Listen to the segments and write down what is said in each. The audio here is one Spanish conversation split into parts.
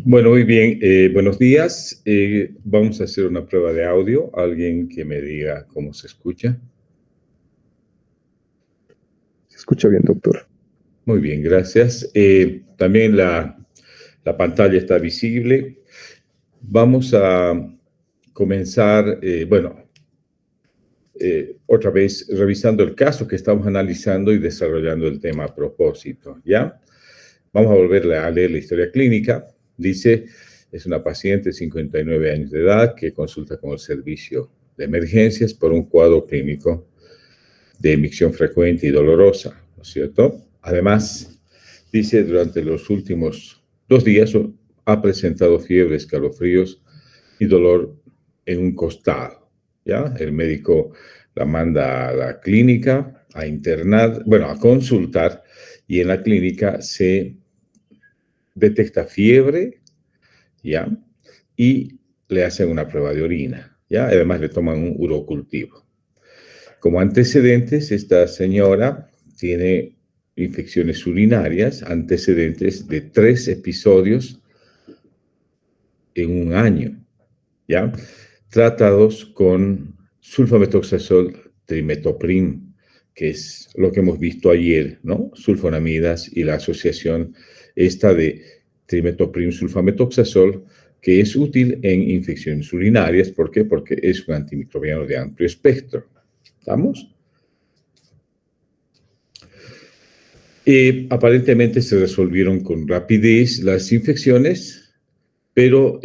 Bueno, muy bien. Buenos días. Vamos a hacer una prueba de audio. Alguien que me diga cómo se escucha. Se escucha bien, doctor. Muy bien, gracias. También la pantalla está visible. Vamos a comenzar, otra vez revisando el caso que estamos analizando y desarrollando el tema a propósito, ¿ya? Vamos a volver a leer la historia clínica. Dice, es una paciente de 59 años de edad que consulta con el servicio de emergencias por un cuadro clínico de micción frecuente y dolorosa, ¿no es cierto? Además, dice, durante los últimos 2 días ha presentado fiebre, escalofríos y dolor en un costado, ¿ya? El médico la manda a la clínica a internar, bueno, a consultar, y en la clínica se detecta fiebre, ¿ya? Y le hacen una prueba de orina, ¿ya? Además le toman un urocultivo. Como antecedentes, esta señora tiene infecciones urinarias, antecedentes de 3 episodios en un año, ¿ya? Tratados con sulfametoxazol trimetoprim, que es lo que hemos visto ayer, ¿no? Sulfonamidas y la asociación esta de trimetoprim sulfametoxazol, que es útil en infecciones urinarias. ¿Por qué? Porque es un antimicrobiano de amplio espectro. ¿Estamos? Aparentemente se resolvieron con rapidez las infecciones, pero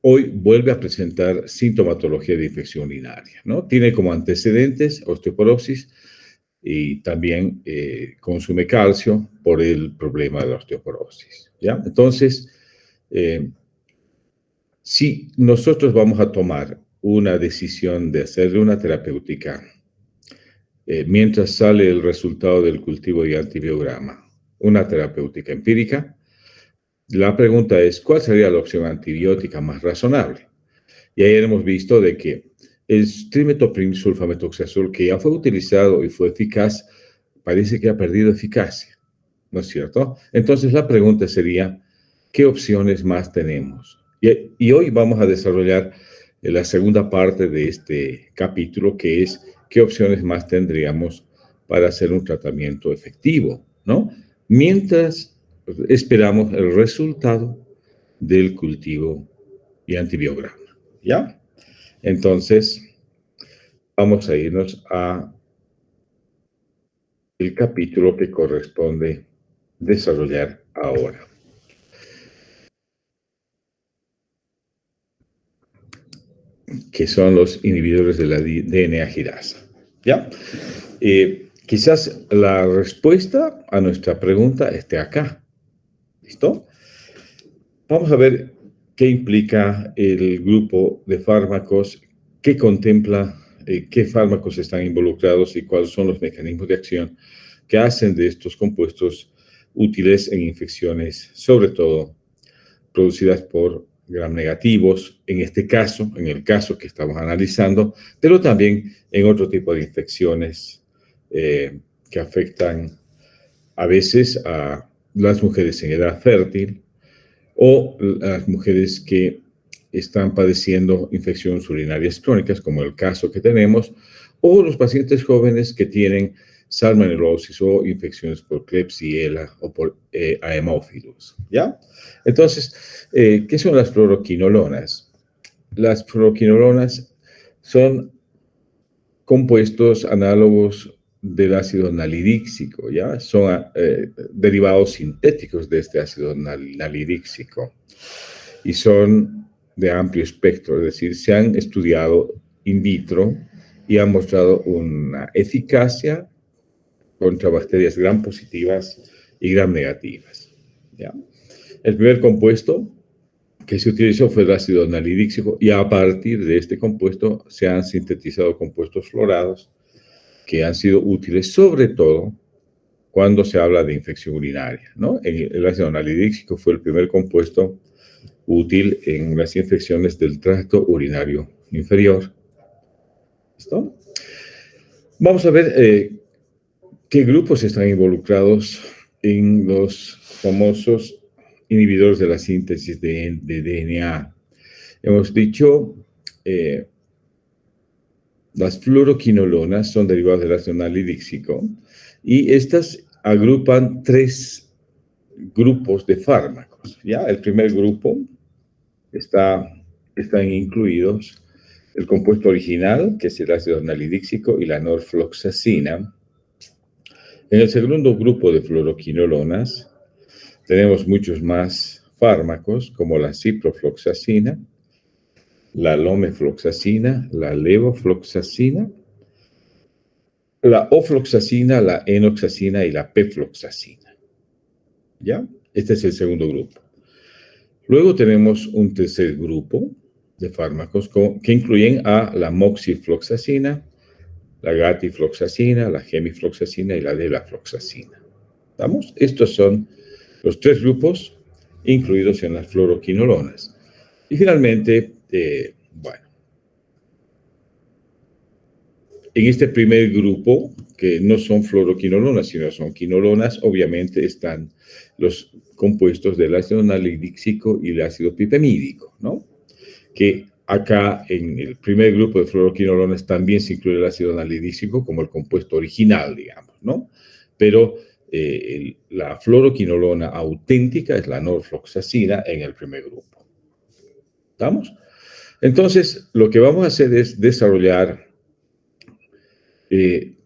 hoy vuelve a presentar sintomatología de infección urinaria, ¿no? Tiene como antecedentes osteoporosis y también consume calcio por el problema de la osteoporosis, ¿ya? Entonces, si nosotros vamos a tomar una decisión de hacerle una terapéutica mientras sale el resultado del cultivo de antibiograma, una terapéutica empírica, la pregunta es, ¿cuál sería la opción antibiótica más razonable? Y ayer hemos visto de que el trimetoprim sulfametoxazol, que ya fue utilizado y fue eficaz, parece que ha perdido eficacia, ¿no es cierto? Entonces la pregunta sería, ¿qué opciones más tenemos? Y hoy vamos a desarrollar la segunda parte de este capítulo, que es qué opciones más tendríamos para hacer un tratamiento efectivo, ¿no? Mientras esperamos el resultado del cultivo y antibiograma, ¿ya? Entonces, vamos a irnos a el capítulo que corresponde desarrollar ahora, que son los inhibidores de la DNA girasa, ¿ya? Quizás la respuesta a nuestra pregunta esté acá, ¿listo? Vamos a ver qué implica el grupo de fármacos, qué contempla, qué fármacos están involucrados y cuáles son los mecanismos de acción que hacen de estos compuestos útiles en infecciones, sobre todo producidas por gram negativos, en este caso, en el caso que estamos analizando, pero también en otro tipo de infecciones que afectan a veces a las mujeres en edad fértil o las mujeres que están padeciendo infecciones urinarias crónicas, como el caso que tenemos, o los pacientes jóvenes que tienen salmonelosis o infecciones por Klebsiella o por Haemophilus, ¿ya? Entonces, ¿qué son las fluoroquinolonas? Las fluoroquinolonas son compuestos análogos del ácido nalidíxico, ¿ya? Son derivados sintéticos de este ácido nalidíxico y son de amplio espectro, es decir, se han estudiado in vitro y han mostrado una eficacia contra bacterias gram positivas y gram negativas, ¿ya? El primer compuesto que se utilizó fue el ácido nalidíxico y a partir de este compuesto se han sintetizado compuestos fluorados que han sido útiles sobre todo cuando se habla de infección urinaria, ¿no? El ácido nalidíxico fue el primer compuesto útil en las infecciones del tracto urinario inferior. ¿Listo? Vamos a ver qué grupos están involucrados en los famosos inhibidores de la síntesis de DNA. Hemos dicho, las fluoroquinolonas son derivadas del ácido nalidíxico y estas agrupan 3 grupos de fármacos. ¿Ya? El primer grupo están incluidos el compuesto original, que es el ácido nalidíxico, y la norfloxacina. En el segundo grupo de fluoroquinolonas tenemos muchos más fármacos, como la ciprofloxacina, la lomefloxacina, la levofloxacina, la ofloxacina, la enoxacina y la pefloxacina. ¿Ya? Este es el segundo grupo. Luego tenemos un tercer grupo de fármacos que incluyen a la moxifloxacina, la gatifloxacina, la gemifloxacina y la delafloxacina. ¿Vamos? Estos son los 3 grupos incluidos en las fluoroquinolonas. Y finalmente, bueno, en este primer grupo, que no son fluoroquinolonas, sino son quinolonas, obviamente están los compuestos del ácido nalidíxico y el ácido pipemídico, ¿no? Que acá en el primer grupo de fluoroquinolonas también se incluye el ácido nalidíxico como el compuesto original, digamos, ¿no? Pero la fluoroquinolona auténtica es la norfloxacina en el primer grupo. ¿Estamos? Entonces, lo que vamos a hacer es desarrollar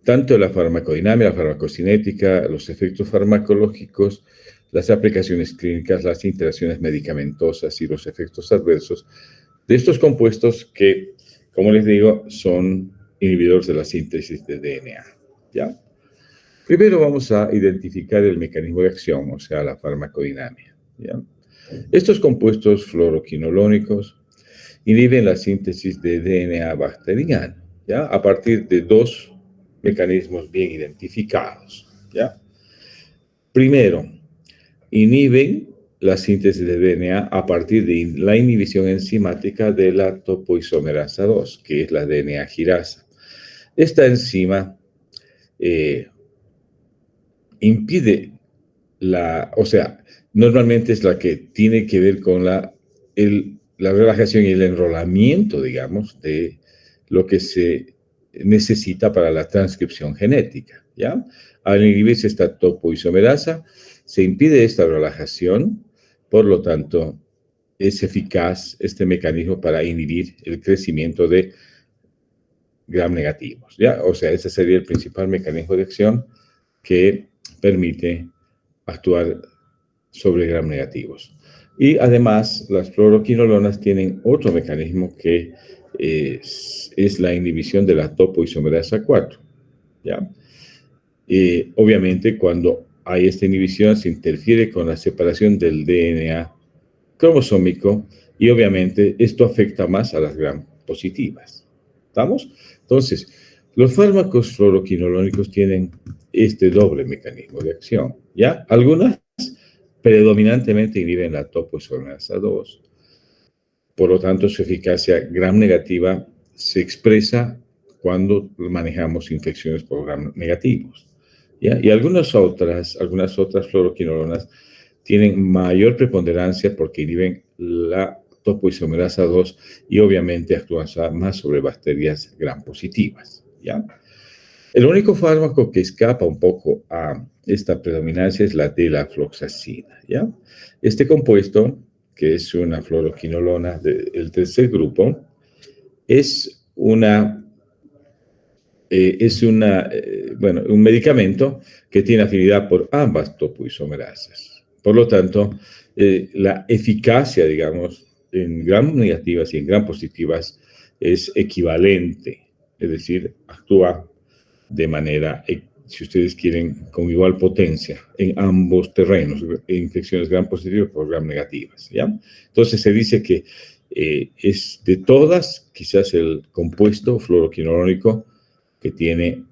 tanto la farmacodinámica, la farmacocinética, los efectos farmacológicos, las aplicaciones clínicas, las interacciones medicamentosas y los efectos adversos de estos compuestos que, como les digo, son inhibidores de la síntesis de DNA. ¿Ya? Primero vamos a identificar el mecanismo de acción, o sea, la farmacodinámica. ¿Ya? Estos compuestos fluoroquinolónicos inhiben la síntesis de DNA bacteriano, ¿ya? A partir de 2 mecanismos bien identificados, ¿ya? Primero, inhiben la síntesis de DNA a partir de la inhibición enzimática de la topoisomerasa 2, que es la DNA girasa. Esta enzima impide o sea, normalmente es la que tiene que ver con la relajación y el enrolamiento, digamos, de lo que se necesita para la transcripción genética, ¿ya? Al inhibirse esta topoisomerasa, se impide esta relajación, por lo tanto, es eficaz este mecanismo para inhibir el crecimiento de gram negativos, ¿ya? O sea, ese sería el principal mecanismo de acción que permite actuar sobre gram negativos. Y además, las fluoroquinolonas tienen otro mecanismo que es la inhibición de la topoisomerasa 4. ¿Ya? Obviamente, cuando hay esta inhibición, se interfiere con la separación del DNA cromosómico y obviamente esto afecta más a las gram positivas. ¿Estamos? Entonces, los fármacos fluoroquinolónicos tienen este doble mecanismo de acción. ¿Ya? Algunas predominantemente inhiben la topoisomerasa 2. Por lo tanto, su eficacia gram negativa se expresa cuando manejamos infecciones por gram negativos. ¿Ya? Y algunas otras fluoroquinolonas tienen mayor preponderancia porque inhiben la topoisomerasa 2 y obviamente actúan más sobre bacterias gram positivas. ¿Ya? El único fármaco que escapa un poco a esta predominancia es la delafloxacina, ¿ya? Este compuesto, que es una fluoroquinolona del tercer grupo, es un medicamento que tiene afinidad por ambas topoisomerasas. Por lo tanto, la eficacia, digamos, en gram negativas y en gram positivas es equivalente, es decir, actúa de manera, si ustedes quieren, con igual potencia en ambos terrenos, infecciones gram positivas por gram negativas, ¿ya? Entonces se dice que es de todas, quizás el compuesto fluoroquinolónico que tiene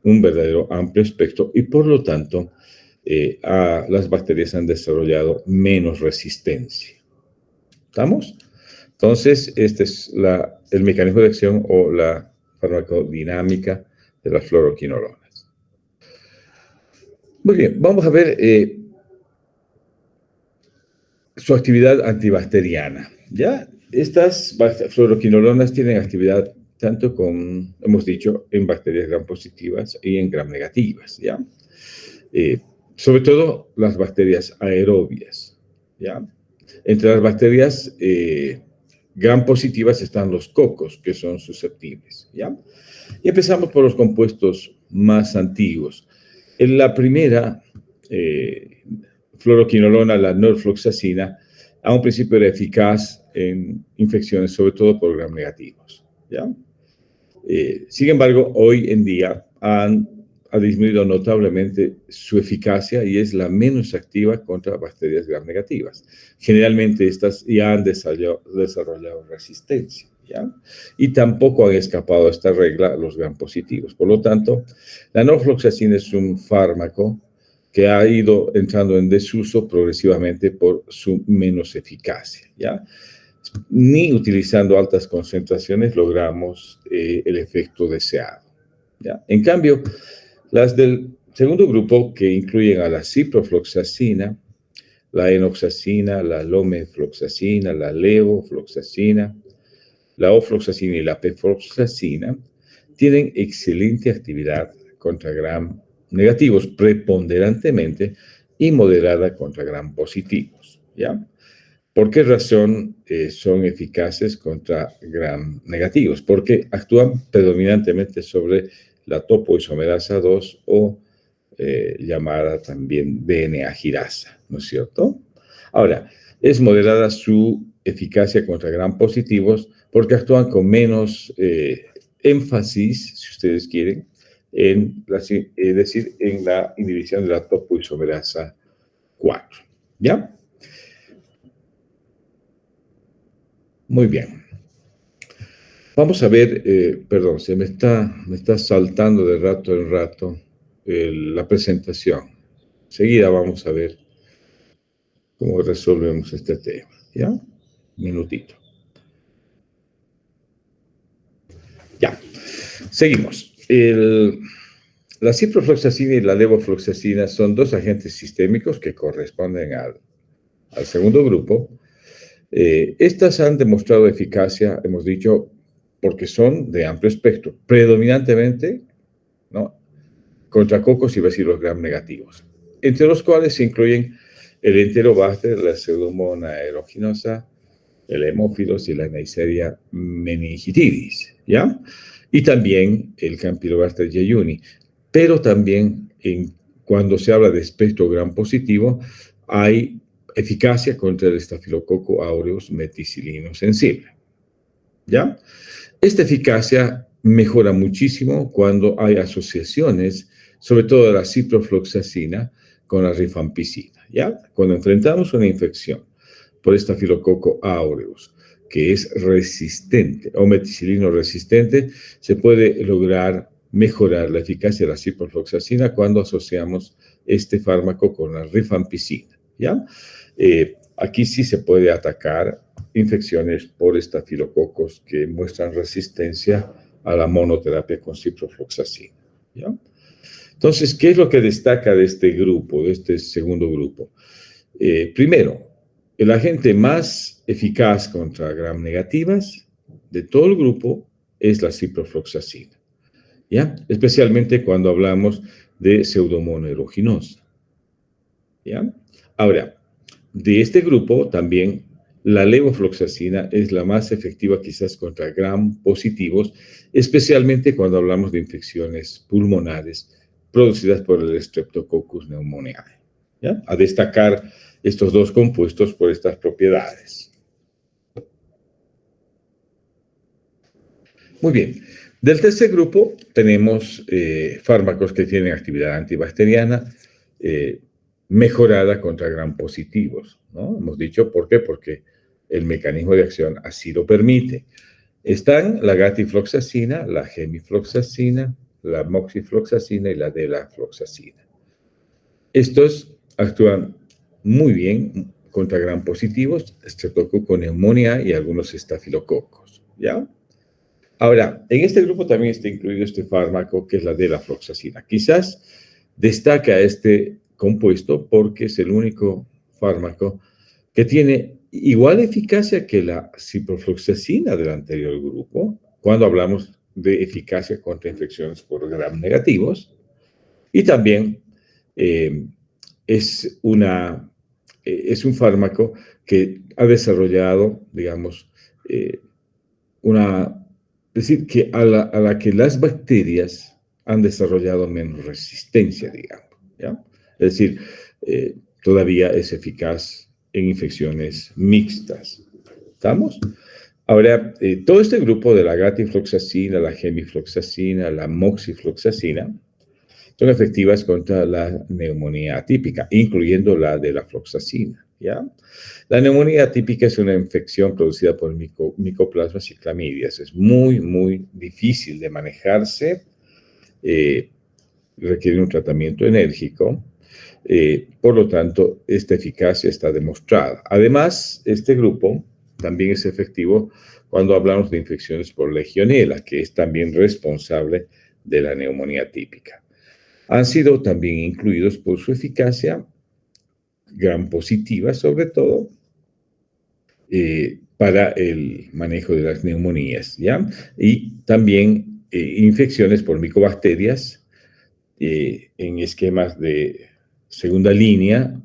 un verdadero amplio espectro y por lo tanto las bacterias han desarrollado menos resistencia. ¿Estamos? Entonces, este es el mecanismo de acción o la farmacodinámica de las fluoroquinolonas. Muy bien, vamos a ver su actividad antibacteriana. ¿Ya? Estas fluoroquinolonas tienen actividad tanto con, hemos dicho, en bacterias gram positivas y en gram negativas. ¿Ya? Sobre todo las bacterias aerobias. ¿Ya? Entre las bacterias gram positivas están los cocos, que son susceptibles. ¿Ya? Y empezamos por los compuestos más antiguos. En la primera, fluoroquinolona, la norfloxacina, a un principio era eficaz en infecciones, sobre todo por gram negativos. ¿Ya? Sin embargo, hoy en día ha disminuido notablemente su eficacia y es la menos activa contra bacterias gram negativas. Generalmente estas ya han desarrollado resistencia, ¿ya? Y tampoco han escapado a esta regla los gram positivos. Por lo tanto, la norfloxacina es un fármaco que ha ido entrando en desuso progresivamente por su menos eficacia, ¿ya? Ni utilizando altas concentraciones logramos el efecto deseado, ¿ya? En cambio, las del segundo grupo, que incluyen a la ciprofloxacina, la enoxacina, la lomefloxacina, la levofloxacina, la ofloxacina y la pefloxacina, tienen excelente actividad contra gram negativos, preponderantemente, y moderada contra gram positivos, ¿ya? ¿Por qué razón son eficaces contra gram negativos? Porque actúan predominantemente sobre la topoisomerasa 2 o llamada también DNA-girasa, ¿no es cierto? Ahora, es moderada su eficacia contra gram positivos porque actúan con menos énfasis, si ustedes quieren, es decir, en la inhibición de la topoisomerasa 4, ¿ya? Muy bien. Vamos a ver, perdón, me está saltando de rato en rato la presentación. Enseguida vamos a ver cómo resolvemos este tema. ¿Ya? Un minutito. Ya. Seguimos. La ciprofloxacina y la levofloxacina son dos agentes sistémicos que corresponden al segundo grupo. Estas han demostrado eficacia, hemos dicho, porque son de amplio espectro, predominantemente, ¿no?, contra cocos y bacilos gram negativos, entre los cuales se incluyen el Enterobacter, la Pseudomonas aeruginosa, el Haemophilus y la Neisseria meningitidis, ¿ya? Y también el Campylobacter jejuni. Pero también cuando se habla de espectro gram positivo, hay eficacia contra el Staphylococcus aureus meticilino sensible, ¿ya? Esta eficacia mejora muchísimo cuando hay asociaciones, sobre todo de la ciprofloxacina con la rifampicina, ¿ya? Cuando enfrentamos una infección por Staphylococcus aureus, que es resistente o meticilino resistente, se puede lograr mejorar la eficacia de la ciprofloxacina cuando asociamos este fármaco con la rifampicina, ¿ya? Aquí sí se puede atacar infecciones por estafilococos que muestran resistencia a la monoterapia con ciprofloxacina, ¿ya? Entonces, ¿qué es lo que destaca de este grupo, de este segundo grupo? Primero, el agente más eficaz contra gram negativas de todo el grupo es la ciprofloxacina, ¿ya? Especialmente cuando hablamos de Pseudomonas aeruginosa, ¿ya? Ahora, de este grupo también la levofloxacina es la más efectiva quizás contra gram positivos, especialmente cuando hablamos de infecciones pulmonares producidas por el Streptococcus pneumoniae, ¿ya? A destacar estos dos compuestos por estas propiedades. Muy bien. Del tercer grupo tenemos fármacos que tienen actividad antibacteriana mejorada contra gram positivos, ¿no? Hemos dicho, ¿por qué? Porque el mecanismo de acción así lo permite. Están la gatifloxacina, la gemifloxacina, la moxifloxacina y la delafloxacina. Estos actúan muy bien contra gram positivos, Streptococcus pneumoniae y algunos estafilococos, ¿ya? Ahora, en este grupo también está incluido este fármaco que es la delafloxacina. Quizás destaca este compuesto porque es el único fármaco que tiene igual eficacia que la ciprofloxacina del anterior grupo, cuando hablamos de eficacia contra infecciones por gram negativos, y también eh, es, es un fármaco que ha desarrollado, digamos, eh, es decir, que a la que las bacterias han desarrollado menos resistencia, digamos, ¿ya? Es decir, todavía es eficaz en infecciones mixtas. ¿Estamos? Ahora, todo este grupo de la gatifloxacina, la gemifloxacina, la moxifloxacina, son efectivas contra la neumonía atípica, incluyendo la de la floxacina, ¿ya? La neumonía atípica es una infección producida por micoplasmas y clamidias. Es muy, muy difícil de manejarse, requiere un tratamiento enérgico. Por lo tanto, esta eficacia está demostrada. Además, este grupo también es efectivo cuando hablamos de infecciones por legionela, que es también responsable de la neumonía típica. Han sido también incluidos por su eficacia gram positiva, sobre todo, para el manejo de las neumonías, ¿ya? Y también infecciones por micobacterias en esquemas de segunda línea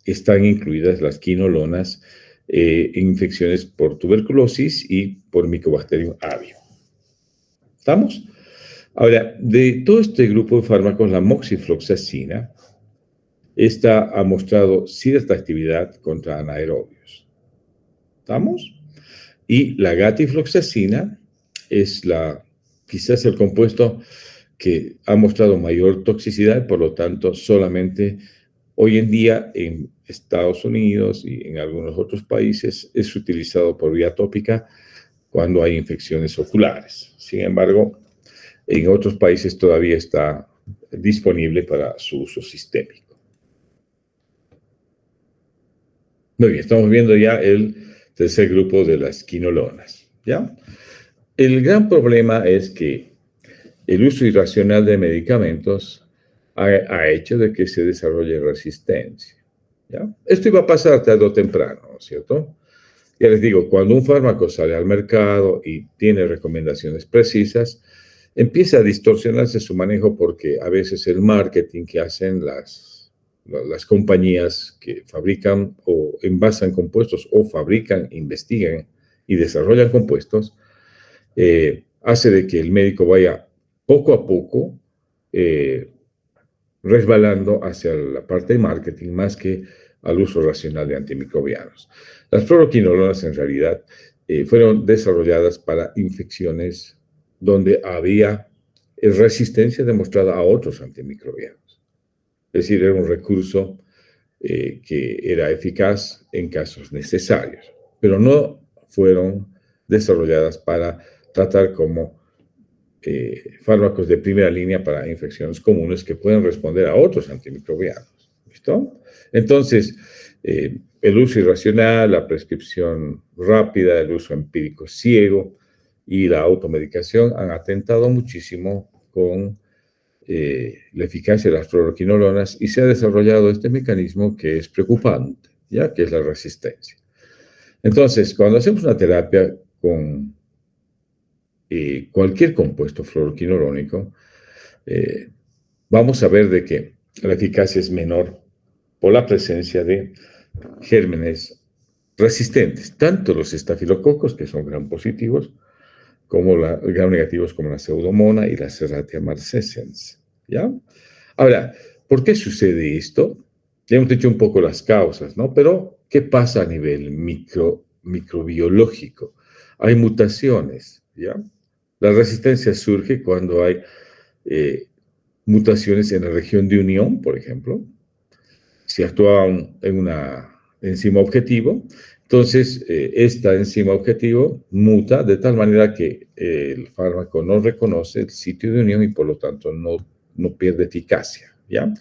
están incluidas las quinolonas en infecciones por tuberculosis y por Mycobacterium avium. ¿Estamos? Ahora, de todo este grupo de fármacos, la moxifloxacina, esta ha mostrado cierta actividad contra anaerobios. ¿Estamos? Y la gatifloxacina es quizás el compuesto que ha mostrado mayor toxicidad, por lo tanto, solamente hoy en día en Estados Unidos y en algunos otros países es utilizado por vía tópica cuando hay infecciones oculares. Sin embargo, en otros países todavía está disponible para su uso sistémico. Muy bien, estamos viendo ya el tercer grupo de las quinolonas, ¿ya? El gran problema es que el uso irracional de medicamentos ha hecho de que se desarrolle resistencia, ¿ya? Esto iba a pasar tarde o temprano, ¿no es cierto? Ya les digo, cuando un fármaco sale al mercado y tiene recomendaciones precisas, empieza a distorsionarse su manejo porque a veces el marketing que hacen las compañías que fabrican o envasan compuestos o fabrican, investigan y desarrollan compuestos, hace de que el médico vaya poco a poco resbalando hacia la parte de marketing más que al uso racional de antimicrobianos. Las fluoroquinolonas en realidad fueron desarrolladas para infecciones donde había resistencia demostrada a otros antimicrobianos. Es decir, era un recurso que era eficaz en casos necesarios, pero no fueron desarrolladas para tratar como fármacos de primera línea para infecciones comunes que pueden responder a otros antimicrobianos. ¿Listo? Entonces, el uso irracional, la prescripción rápida, el uso empírico ciego y la automedicación han atentado muchísimo con la eficacia de las fluoroquinolonas y se ha desarrollado este mecanismo que es preocupante, ¿ya? Que es la resistencia. Entonces, cuando hacemos una terapia con cualquier compuesto fluoroquinolorónico, vamos a ver de que la eficacia es menor por la presencia de gérmenes resistentes, tanto los estafilococos, que son gram positivos, como gram negativos, como la pseudomonas y la Serratia marcescens, ¿ya? Ahora, ¿por qué sucede esto? Ya hemos dicho un poco las causas, ¿no? Pero, ¿qué pasa a nivel microbiológico? Hay mutaciones, ¿ya? La resistencia surge cuando hay mutaciones en la región de unión, por ejemplo. Si actúa en una enzima objetivo, entonces esta enzima objetivo muta de tal manera que el fármaco no reconoce el sitio de unión y por lo tanto no pierde eficacia, ¿ya?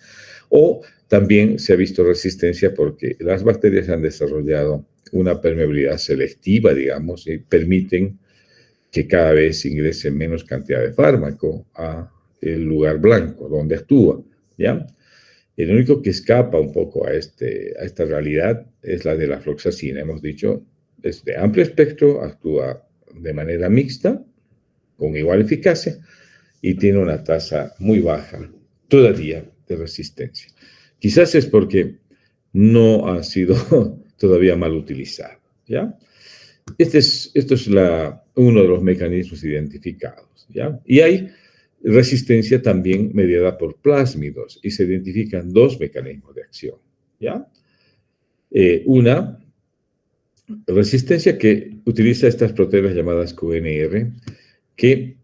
O también se ha visto resistencia porque las bacterias han desarrollado una permeabilidad selectiva, digamos, y permiten que cada vez ingrese menos cantidad de fármaco a el lugar blanco donde actúa, ¿ya? El único que escapa un poco a esta realidad es la de la floxacina. Hemos dicho, es de amplio espectro, actúa de manera mixta, con igual eficacia, y tiene una tasa muy baja todavía de resistencia. Quizás es porque no ha sido todavía mal utilizado, ¿ya? Esto es uno de los mecanismos identificados, ¿ya? Y hay resistencia también mediada por plásmidos y se identifican dos mecanismos de acción, ¿ya? Una resistencia que utiliza estas proteínas llamadas QNR que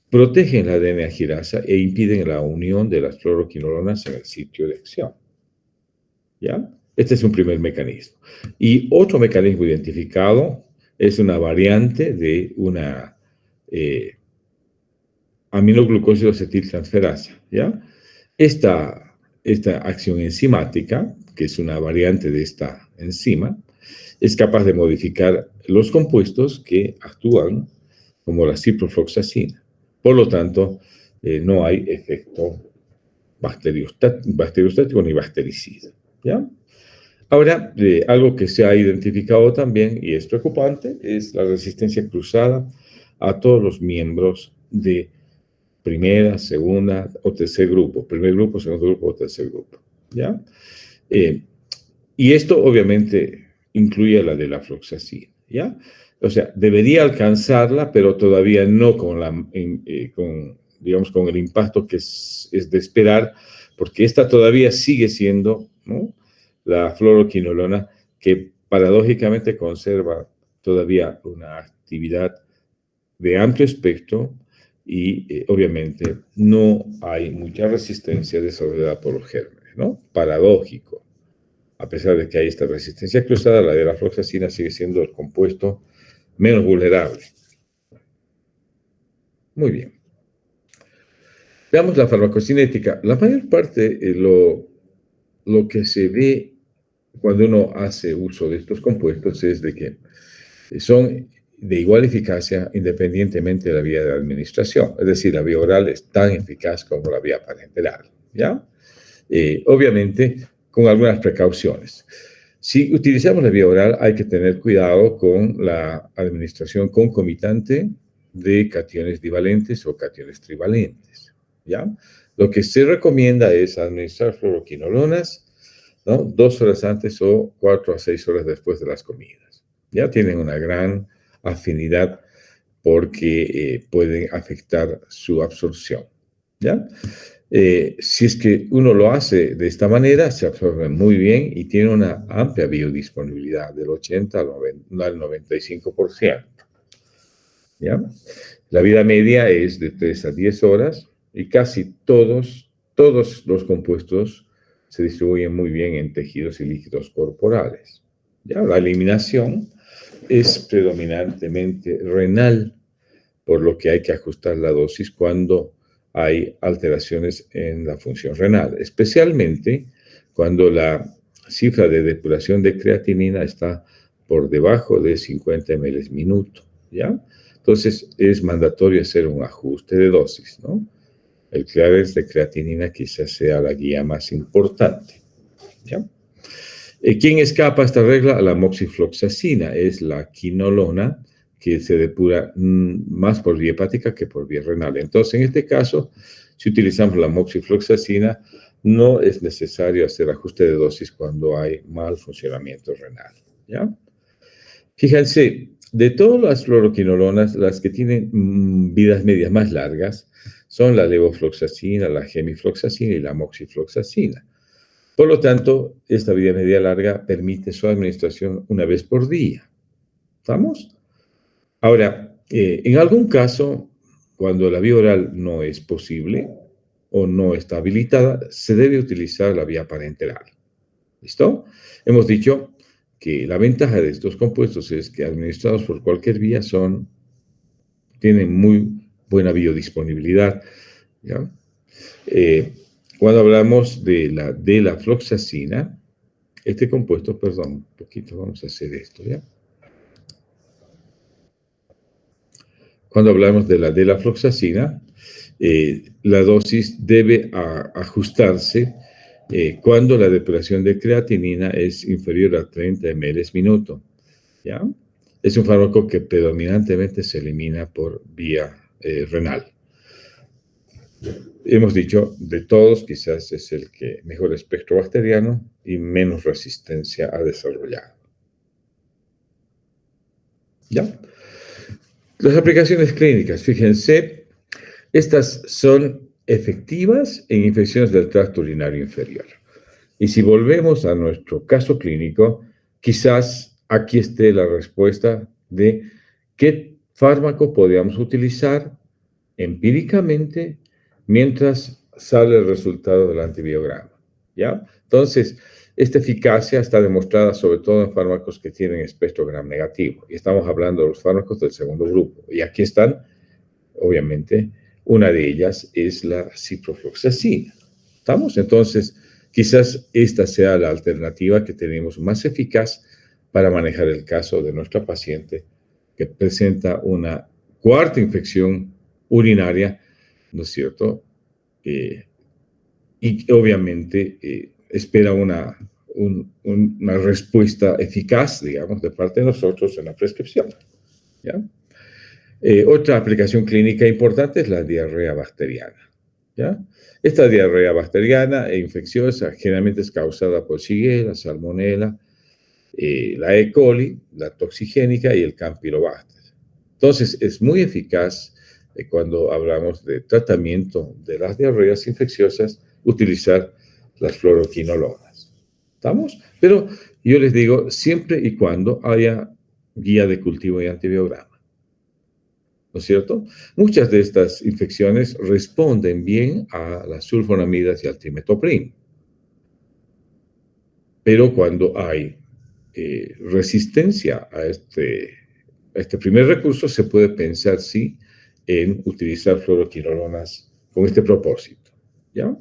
protegen la DNA girasa e impiden la unión de las fluoroquinolonas en el sitio de acción, ¿ya? Este es un primer mecanismo. Y otro mecanismo identificado es una variante de una aminoglucósido acetiltransferasa, ¿ya? Esta acción enzimática, que es una variante de esta enzima, es capaz de modificar los compuestos que actúan como la ciprofloxacina. Por lo tanto, no hay efecto bacteriostático ni bactericida, ¿ya? Ahora, algo que se ha identificado también y es preocupante es la resistencia cruzada a todos los miembros de primera, segunda o tercer grupo, primer grupo, segundo grupo o tercer grupo, ¿ya? Y esto obviamente incluye la de la floxacina, ¿ya? O sea, debería alcanzarla, pero todavía no digamos, con el impacto que es de esperar, porque esta todavía sigue siendo, ¿no?, la fluoroquinolona que paradójicamente conserva todavía una actividad de amplio espectro y obviamente no hay mucha resistencia desarrollada por los gérmenes, ¿no? Paradójico. A pesar de que hay esta resistencia cruzada, la de la floxacina sigue siendo el compuesto menos vulnerable. Muy bien. Veamos la farmacocinética. La mayor parte, lo que se ve cuando uno hace uso de estos compuestos es de que son de igual eficacia independientemente de la vía de administración. Es decir, la vía oral es tan eficaz como la vía parenteral, ¿ya? Obviamente, con algunas precauciones. Si utilizamos la vía oral, hay que tener cuidado con la administración concomitante de cationes divalentes o cationes trivalentes, ¿ya? Lo que se recomienda es administrar fluoroquinolonas, ¿no?, 2 horas antes o 4 a 6 horas después de las comidas. Ya tienen una gran afinidad porque pueden afectar su absorción, ¿ya? Si es que uno lo hace de esta manera, se absorbe muy bien y tiene una amplia biodisponibilidad del 80 al 95%. ¿Ya? La vida media es de 3 a 10 horas y casi todos los compuestos se distribuyen muy bien en tejidos y líquidos corporales. ¿Ya? La eliminación es predominantemente renal, por lo que hay que ajustar la dosis cuando hay alteraciones en la función renal, especialmente cuando la cifra de depuración de creatinina está por debajo de 50 ml minuto, ¿ya? Entonces es mandatorio hacer un ajuste de dosis, ¿no? El clearance de creatinina quizás sea la guía más importante, ¿ya? ¿Quién escapa a esta regla? La moxifloxacina, es la quinolona que se depura más por vía hepática que por vía renal. Entonces, en este caso, si utilizamos la moxifloxacina, no es necesario hacer ajuste de dosis cuando hay mal funcionamiento renal, ¿ya? Fíjense, de todas las fluoroquinolonas, las que tienen vidas medias más largas son la levofloxacina, la gemifloxacina y la moxifloxacina. Por lo tanto, esta vida media larga permite su administración una vez por día. ¿Estamos? Ahora, en algún caso, cuando la vía oral no es posible o no está habilitada, se debe utilizar la vía parenteral. ¿Listo? Hemos dicho que la ventaja de estos compuestos es que administrados por cualquier vía tienen muy buena biodisponibilidad, ¿ya? Cuando hablamos de la floxacina, este compuesto, perdón, un poquito, vamos a hacer esto, ¿ya? Cuando hablamos de la floxacina, la dosis debe ajustarse cuando la depuración de creatinina es inferior a 30 ml minuto. ¿Ya? Es un fármaco que predominantemente se elimina por vía renal. Hemos dicho, de todos quizás es el que mejor espectro bacteriano y menos resistencia ha desarrollado. ¿Ya? Las aplicaciones clínicas, fíjense, estas son efectivas en infecciones del tracto urinario inferior. Y si volvemos a nuestro caso clínico, quizás aquí esté la respuesta de qué fármaco podríamos utilizar empíricamente mientras sale el resultado del antibiograma, ¿ya? Entonces, esta eficacia está demostrada sobre todo en fármacos que tienen espectro gram negativo. Y estamos hablando de los fármacos del segundo grupo. Y aquí están, obviamente, una de ellas es la ciprofloxacina. ¿Estamos? Entonces, quizás esta sea la alternativa que tenemos más eficaz para manejar el caso de nuestra paciente que presenta una cuarta infección urinaria, ¿no es cierto? Y obviamente espera una respuesta eficaz, digamos, de parte de nosotros en la prescripción. ¿Ya? Otra aplicación clínica importante es la diarrea bacteriana. ¿Ya? Esta diarrea bacteriana e infecciosa generalmente es causada por Shigella, Salmonella, la E. coli, la toxigénica y el Campylobacter. Entonces, es muy eficaz cuando hablamos de tratamiento de las diarreas infecciosas, utilizar las fluoroquinolonas. ¿Estamos? Pero yo les digo, siempre y cuando haya guía de cultivo y antibiograma. ¿No es cierto? Muchas de estas infecciones responden bien a las sulfonamidas y al trimethoprim. Pero cuando hay resistencia a este primer recurso, se puede pensar, sí, en utilizar fluoroquinolonas con este propósito. ¿Ya?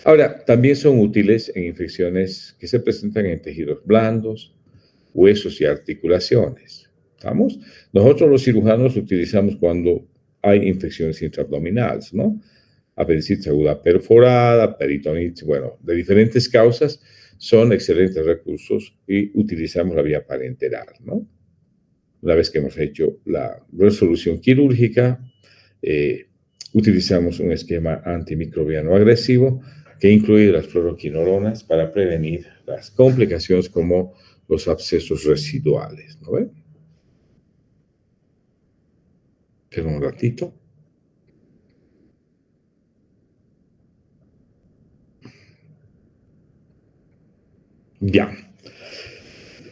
Ahora, también son útiles en infecciones que se presentan en tejidos blandos, huesos y articulaciones. ¿Estamos? Nosotros los cirujanos utilizamos cuando hay infecciones intraabdominales, ¿no? Apendicitis aguda perforada, peritonitis, bueno, de diferentes causas, son excelentes recursos y utilizamos la vía parenteral, ¿no? Una vez que hemos hecho la resolución quirúrgica, utilizamos un esquema antimicrobiano agresivo que incluye las fluoroquinolonas para prevenir las complicaciones como los abscesos residuales, ¿no ven? Espera un ratito. Ya.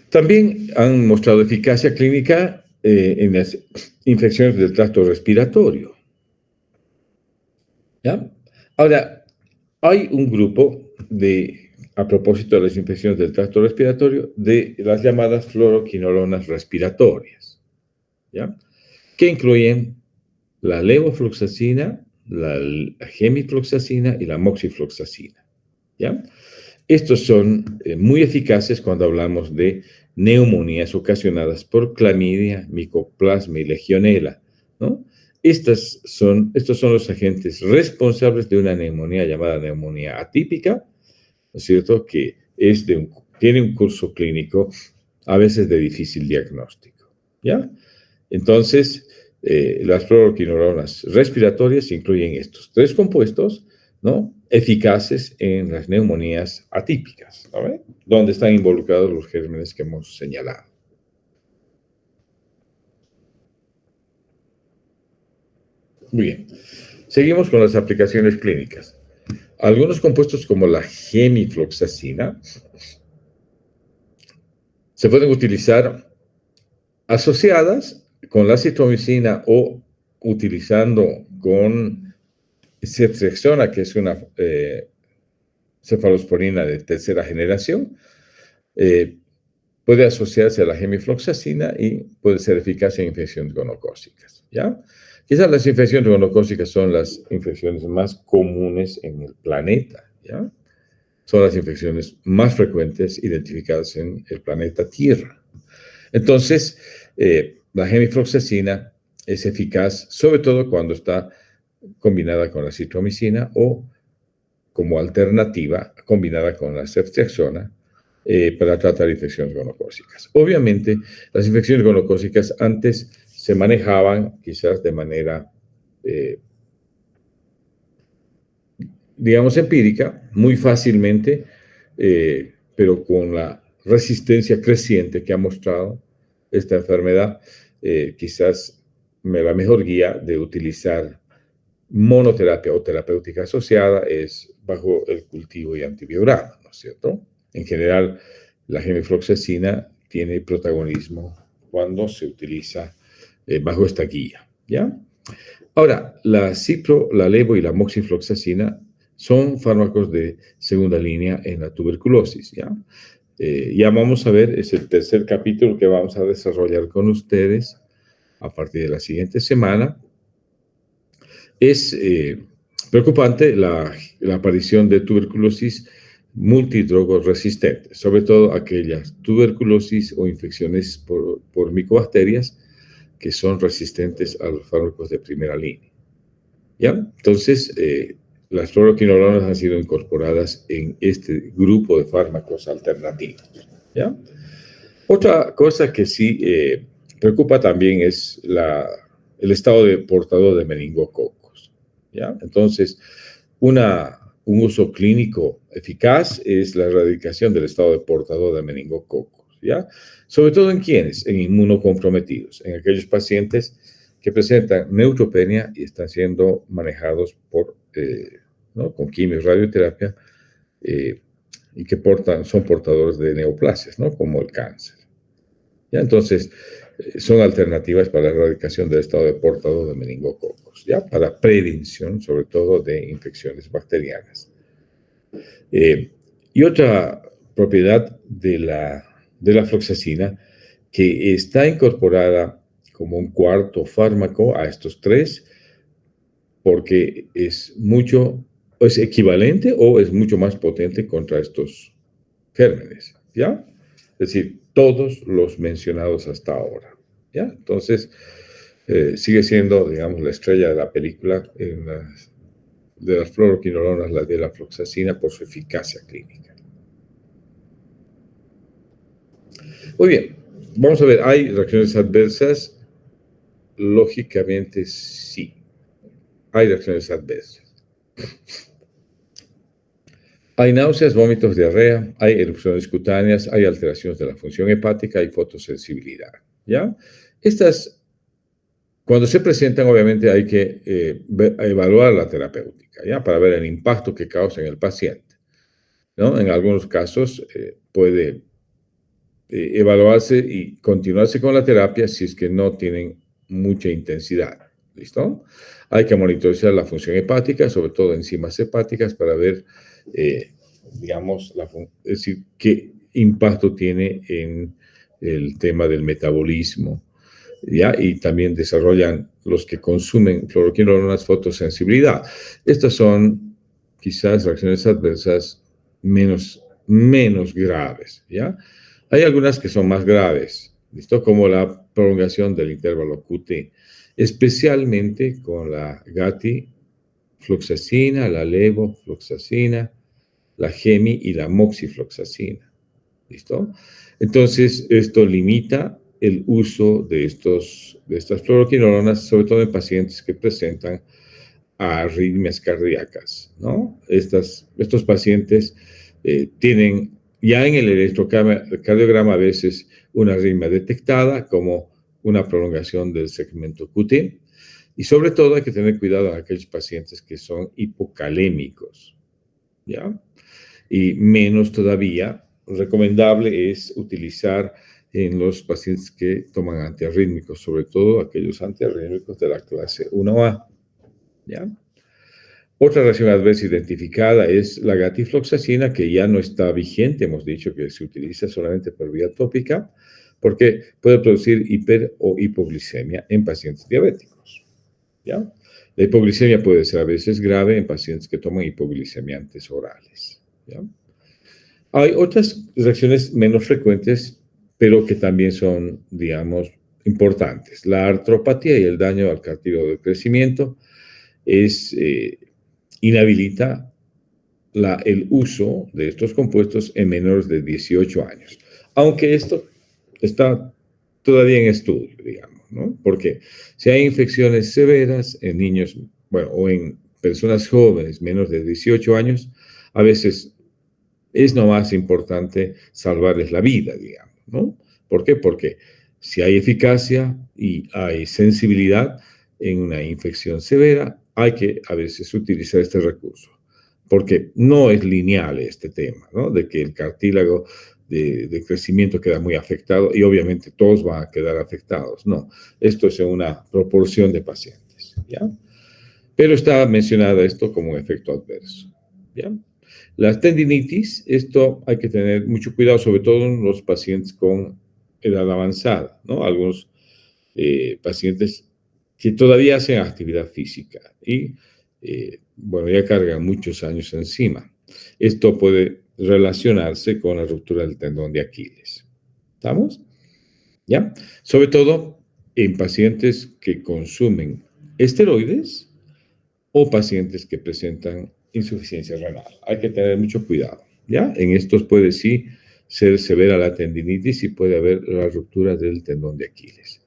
También han mostrado eficacia clínica en las infecciones del tracto respiratorio. ¿Ya? Ahora, hay un grupo a propósito de las infecciones del tracto respiratorio, de las llamadas fluoroquinolonas respiratorias, ¿ya? Que incluyen la levofloxacina, la gemifloxacina y la moxifloxacina, ¿ya? Estos son muy eficaces cuando hablamos de neumonías ocasionadas por clamidia, micoplasma y legionela, ¿no? Estos son los agentes responsables de una neumonía llamada neumonía atípica, ¿no es cierto? Que tiene un curso clínico a veces de difícil diagnóstico, ¿ya? Entonces, las fluoroquinolonas respiratorias incluyen estos tres compuestos, ¿no? Eficaces en las neumonías atípicas, ¿no? Donde están involucrados los gérmenes que hemos señalado. Muy bien. Seguimos con las aplicaciones clínicas. Algunos compuestos como la gemifloxacina se pueden utilizar asociadas con la citromicina o utilizando con ceftriaxona, que es una cefalosporina de tercera generación, puede asociarse a la gemifloxacina y puede ser eficaz en infecciones gonocócicas, ¿ya? Quizás las infecciones gonocócicas son las infecciones más comunes en el planeta, ¿ya? Son las infecciones más frecuentes identificadas en el planeta Tierra. Entonces, la gemifloxacina es eficaz, sobre todo cuando está combinada con la citromicina o como alternativa combinada con la ceftriaxona para tratar infecciones gonocócicas. Obviamente, las infecciones gonocócicas antes se manejaban quizás de manera, digamos, empírica, muy fácilmente, pero con la resistencia creciente que ha mostrado esta enfermedad, quizás la mejor guía de utilizar monoterapia o terapéutica asociada es bajo el cultivo y antiviral, ¿no es cierto? En general, la gemifloxacina tiene protagonismo cuando se utiliza bajo esta guía, ¿ya? Ahora, la cipro, la levo y la moxifloxacina son fármacos de segunda línea en la tuberculosis, ¿ya? Ya vamos a ver, es el tercer capítulo que vamos a desarrollar con ustedes a partir de la siguiente semana. Es preocupante la aparición de tuberculosis multidrogoresistente, sobre todo aquellas tuberculosis o infecciones por micobacterias que son resistentes a los fármacos de primera línea. ¿Ya? Entonces, las fluoroquinolonas han sido incorporadas en este grupo de fármacos alternativos. ¿Ya? Otra cosa que sí preocupa también es el estado de portador de meningococos. ¿Ya? Entonces, un uso clínico eficaz es la erradicación del estado de portador de meningococos. ¿Ya? Sobre todo en quienes, en inmunocomprometidos, en aquellos pacientes que presentan neutropenia y están siendo manejados ¿no? con quimio y radioterapia y que son portadores de neoplasias, ¿no? Como el cáncer. ¿Ya? Entonces, son alternativas para la erradicación del estado de portador de meningococos, ¿ya? Para prevención, sobre todo, de infecciones bacterianas. Y otra propiedad de la floxacina, que está incorporada como un cuarto fármaco a estos tres, porque es equivalente o es mucho más potente contra estos gérmenes, ¿ya? Es decir, todos los mencionados hasta ahora, ¿ya? Entonces, sigue siendo, digamos, la estrella de la película de las fluoroquinolonas, la de la floxacina, por su eficacia clínica. Muy bien, vamos a ver, ¿hay reacciones adversas? Lógicamente sí, hay reacciones adversas. Hay náuseas, vómitos, diarrea, hay erupciones cutáneas, hay alteraciones de la función hepática, hay fotosensibilidad, ¿ya? Estas, cuando se presentan, obviamente hay que evaluar la terapéutica, ¿ya? Para ver el impacto que causa en el paciente, ¿no? En algunos casos puede evaluarse y continuarse con la terapia si es que no tienen mucha intensidad, ¿listo? Hay que monitorizar la función hepática, sobre todo enzimas hepáticas, para ver, digamos, es decir, qué impacto tiene en el tema del metabolismo, ¿ya? Y también desarrollan los que consumen fluoroquinolonas fotosensibilidad. Estas son quizás reacciones adversas menos graves, ¿ya? Hay algunas que son más graves, ¿listo? Como la prolongación del intervalo QT, especialmente con la gatifloxacina, la levofloxacina, la gemi y la moxifloxacina, ¿listo? Entonces, esto limita el uso de estas fluoroquinolonas, sobre todo en pacientes que presentan arritmias cardíacas, ¿no? Estos pacientes tienen ya en el electrocardiograma a veces una arritmia detectada como una prolongación del segmento QT, y sobre todo hay que tener cuidado en aquellos pacientes que son hipocalémicos, ¿ya? Y menos todavía recomendable es utilizar en los pacientes que toman antiarrítmicos, sobre todo aquellos antiarrítmicos de la clase 1A, ¿ya? Otra reacción adversa identificada es la gatifloxacina, que ya no está vigente. Hemos dicho que se utiliza solamente por vía tópica, porque puede producir hiper o hipoglicemia en pacientes diabéticos, ¿ya? La hipoglicemia puede ser a veces grave en pacientes que toman hipoglicemiantes orales, ¿ya? Hay otras reacciones menos frecuentes, pero que también son, digamos, importantes. La artropatía y el daño al cartílago del crecimiento inhabilita el uso de estos compuestos en menores de 18 años. Aunque esto está todavía en estudio, digamos, ¿no? Porque si hay infecciones severas en niños, bueno, o en personas jóvenes menos de 18 años, a veces es lo más importante salvarles la vida, digamos, ¿no? ¿Por qué? Porque si hay eficacia y hay sensibilidad en una infección severa, hay que a veces utilizar este recurso, porque no es lineal este tema, ¿no? De que el cartílago de crecimiento queda muy afectado y obviamente todos van a quedar afectados. No, esto es en una proporción de pacientes, ¿ya? Pero está mencionado esto como un efecto adverso, ¿ya? La tendinitis, esto hay que tener mucho cuidado, sobre todo en los pacientes con edad avanzada, ¿no? Algunos pacientes que todavía hacen actividad física y, bueno, ya cargan muchos años encima. Esto puede relacionarse con la ruptura del tendón de Aquiles. ¿Estamos? ¿Ya? Sobre todo en pacientes que consumen esteroides o pacientes que presentan insuficiencia renal. Hay que tener mucho cuidado, ¿ya? En estos puede sí ser severa la tendinitis y puede haber la ruptura del tendón de Aquiles.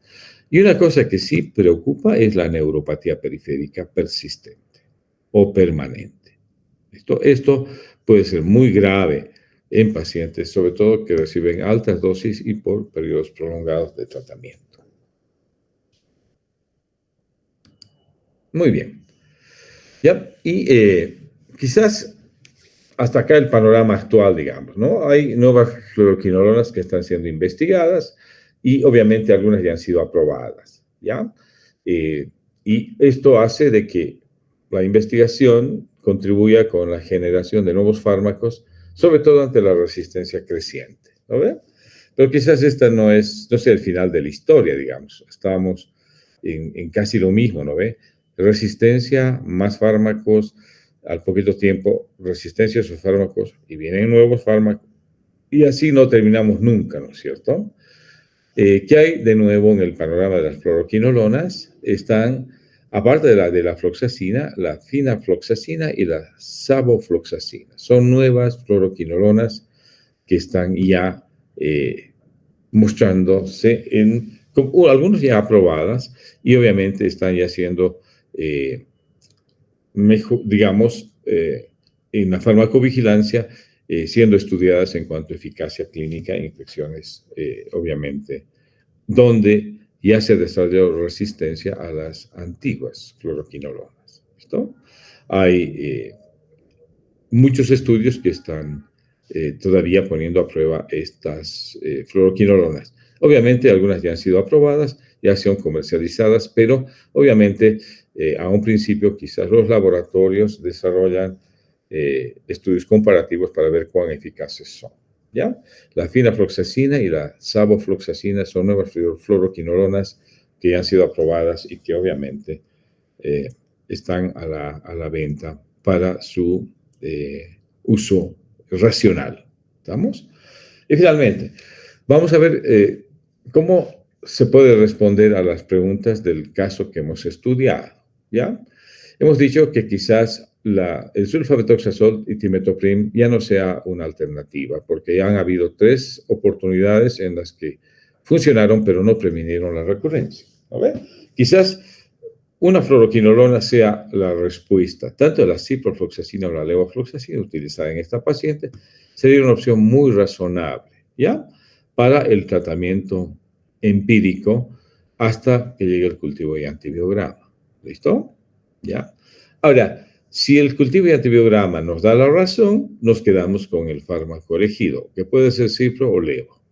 Y una cosa que sí preocupa es la neuropatía periférica persistente o permanente. Esto puede ser muy grave en pacientes, sobre todo que reciben altas dosis y por periodos prolongados de tratamiento. Muy bien. ¿Ya? Y quizás hasta acá el panorama actual, digamos, ¿no? Hay nuevas fluoroquinolonas que están siendo investigadas y obviamente algunas ya han sido aprobadas, ¿ya? Eh, y esto hace de que la investigación contribuya con la generación de nuevos fármacos, sobre todo ante la resistencia creciente, ¿no ve? Pero quizás esta no sea el final de la historia, digamos. Estábamos en casi lo mismo, ¿no ve? Resistencia, más fármacos, al poquito tiempo, resistencia a sus fármacos y vienen nuevos fármacos. Y así no terminamos nunca, ¿no es cierto? ¿Qué hay de nuevo en el panorama de las fluoroquinolonas? Están, aparte de la floxacina, la finafloxacina y la sabofloxacina. Son nuevas fluoroquinolonas que están ya mostrándose algunos ya aprobadas y obviamente están ya siendo mejor, digamos, en la farmacovigilancia, siendo estudiadas en cuanto a eficacia clínica en infecciones, obviamente, donde ya se desarrolló resistencia a las antiguas fluoroquinolonas. ¿Listo? Hay muchos estudios que están todavía poniendo a prueba estas fluoroquinolonas. Obviamente, algunas ya han sido aprobadas, ya son comercializadas, pero obviamente a un principio quizás los laboratorios desarrollan estudios comparativos para ver cuán eficaces son. ¿Ya? La finafloxacina y la sabofloxacina son nuevas fluoroquinolonas que ya han sido aprobadas y que obviamente están a la venta para su uso racional. ¿Estamos? Y finalmente, vamos a ver cómo se puede responder a las preguntas del caso que hemos estudiado. ¿Ya? Hemos dicho que quizás el sulfamethoxazol y timetoprim ya no sea una alternativa, porque ya han habido 3 oportunidades en las que funcionaron, pero no previnieron la recurrencia. ¿No ve? Quizás una fluoroquinolona sea la respuesta, tanto la ciprofloxacina o la levofloxacina utilizada en esta paciente, sería una opción muy razonable, ¿ya? Para el tratamiento empírico hasta que llegue el cultivo y antibiograma. ¿Listo? ¿Ya? Ahora, si el cultivo y antibiograma nos da la razón, nos quedamos con el fármaco elegido, que puede ser cipro o levo,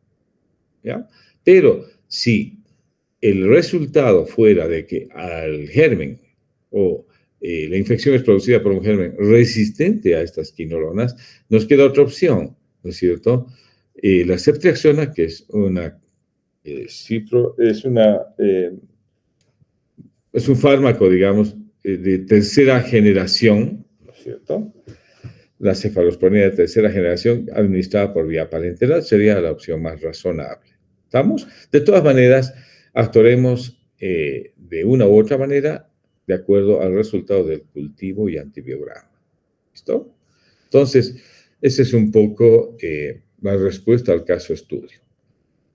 ¿ya? Pero si el resultado fuera de que al germen o la infección es producida por un germen resistente a estas quinolonas, nos queda otra opción, ¿no es cierto? La ceftriaxona, que es es un fármaco, digamos, de tercera generación, ¿no es cierto? La cefalosporina de tercera generación administrada por vía parenteral sería la opción más razonable. ¿Estamos? De todas maneras, actuaremos de una u otra manera de acuerdo al resultado del cultivo y antibiograma. ¿Listo? Entonces, esa es un poco la respuesta al caso estudio.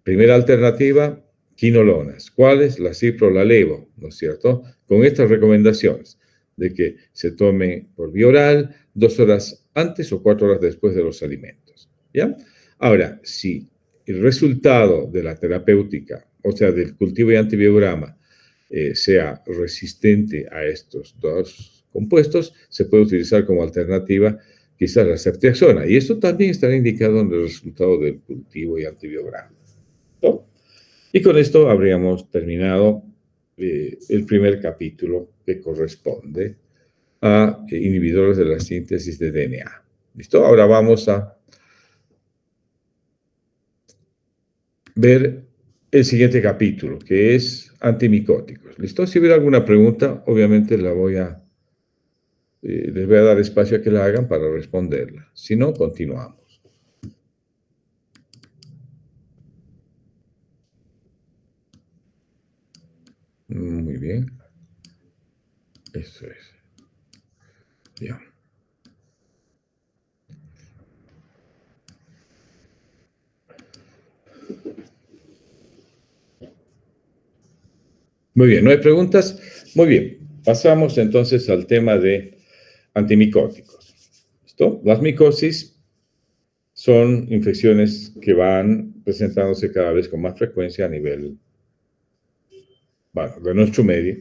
Primera alternativa, quinolonas. ¿Cuáles? La cipro, la levo, ¿no es cierto? Con estas recomendaciones de que se tome por vía oral 2 horas antes o 4 horas después de los alimentos, ¿ya? Ahora, si el resultado de la terapéutica, o sea, del cultivo y antibiograma, sea resistente a estos dos compuestos, se puede utilizar como alternativa quizás la ceftriaxona. Y esto también estará indicado en el resultado del cultivo y antibiograma, ¿no? Y con esto habríamos terminado el primer capítulo que corresponde a inhibidores de la síntesis de DNA. ¿Listo? Ahora vamos a ver el siguiente capítulo, que es antimicóticos. ¿Listo? Si hubiera alguna pregunta, obviamente les voy a dar espacio a que la hagan para responderla. Si no, continuamos. Muy bien. Eso es. Ya. Muy bien, ¿no hay preguntas? Muy bien. Pasamos entonces al tema de antimicóticos. ¿Listo? Las micosis son infecciones que van presentándose cada vez con más frecuencia a nivel, bueno, de nuestro medio.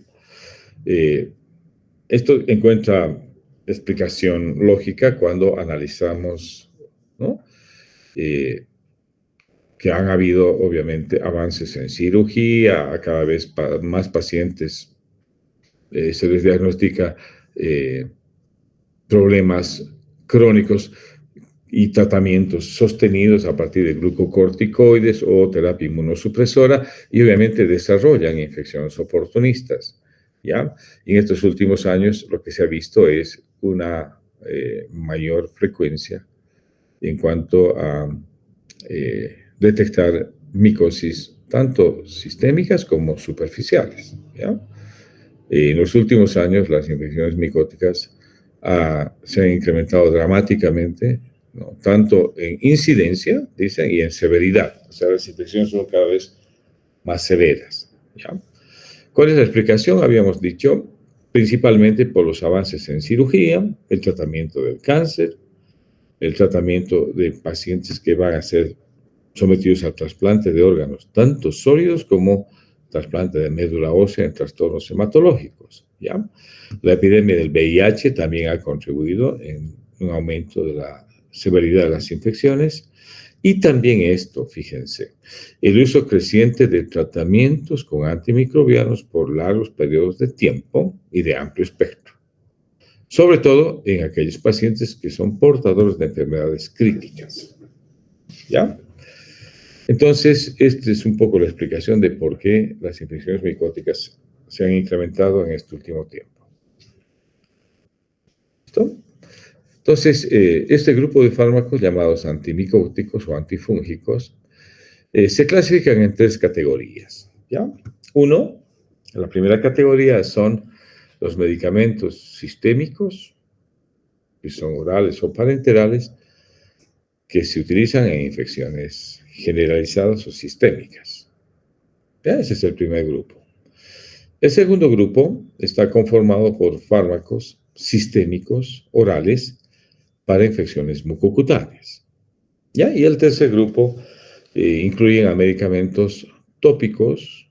Esto encuentra explicación lógica cuando analizamos, ¿no? Que han habido, obviamente, avances en cirugía, a cada vez más pacientes se les diagnostica problemas crónicos y tratamientos sostenidos a partir de glucocorticoides o terapia inmunosupresora, y obviamente desarrollan infecciones oportunistas, ¿ya? Y en estos últimos años lo que se ha visto es una mayor frecuencia en cuanto a detectar micosis tanto sistémicas como superficiales, ¿ya? En los últimos años las infecciones micóticas se han incrementado dramáticamente, ¿no? Tanto en incidencia, dicen, y en severidad. O sea, las infecciones son cada vez más severas, ¿ya? ¿Cuál es la explicación? Habíamos dicho, principalmente por los avances en cirugía, el tratamiento del cáncer, el tratamiento de pacientes que van a ser sometidos a trasplante de órganos, tanto sólidos como trasplante de médula ósea en trastornos hematológicos, ¿ya? La epidemia del VIH también ha contribuido en un aumento de la severidad de las infecciones. Y también esto, fíjense, el uso creciente de tratamientos con antimicrobianos por largos periodos de tiempo y de amplio espectro, sobre todo en aquellos pacientes que son portadores de enfermedades críticas, ¿ya? Entonces, esta es un poco la explicación de por qué las infecciones micóticas se han incrementado en este último tiempo. ¿Listo? Entonces, este grupo de fármacos llamados antimicóticos o antifúngicos se clasifican en 3 categorías, ¿ya? Uno, la primera categoría son los medicamentos sistémicos, que son orales o parenterales, que se utilizan en infecciones generalizadas o sistémicas. ¿Ya? Ese es el primer grupo. El segundo grupo está conformado por fármacos sistémicos orales para infecciones mucocutáneas, ¿ya? Y el tercer grupo incluye a medicamentos tópicos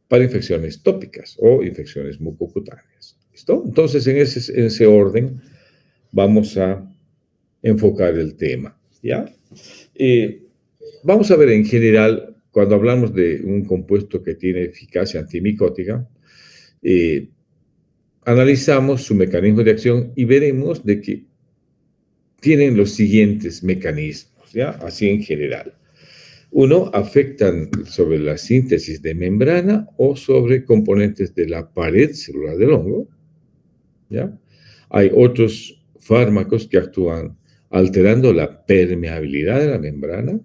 para infecciones tópicas o infecciones mucocutáneas. ¿Listo? Entonces, en ese orden vamos a enfocar el tema, ¿ya? Vamos a ver en general, cuando hablamos de un compuesto que tiene eficacia antimicótica, analizamos su mecanismo de acción y veremos de que tienen los siguientes mecanismos, ¿ya? Así en general. Uno, afectan sobre la síntesis de membrana o sobre componentes de la pared celular del hongo, ¿ya? Hay otros fármacos que actúan alterando la permeabilidad de la membrana.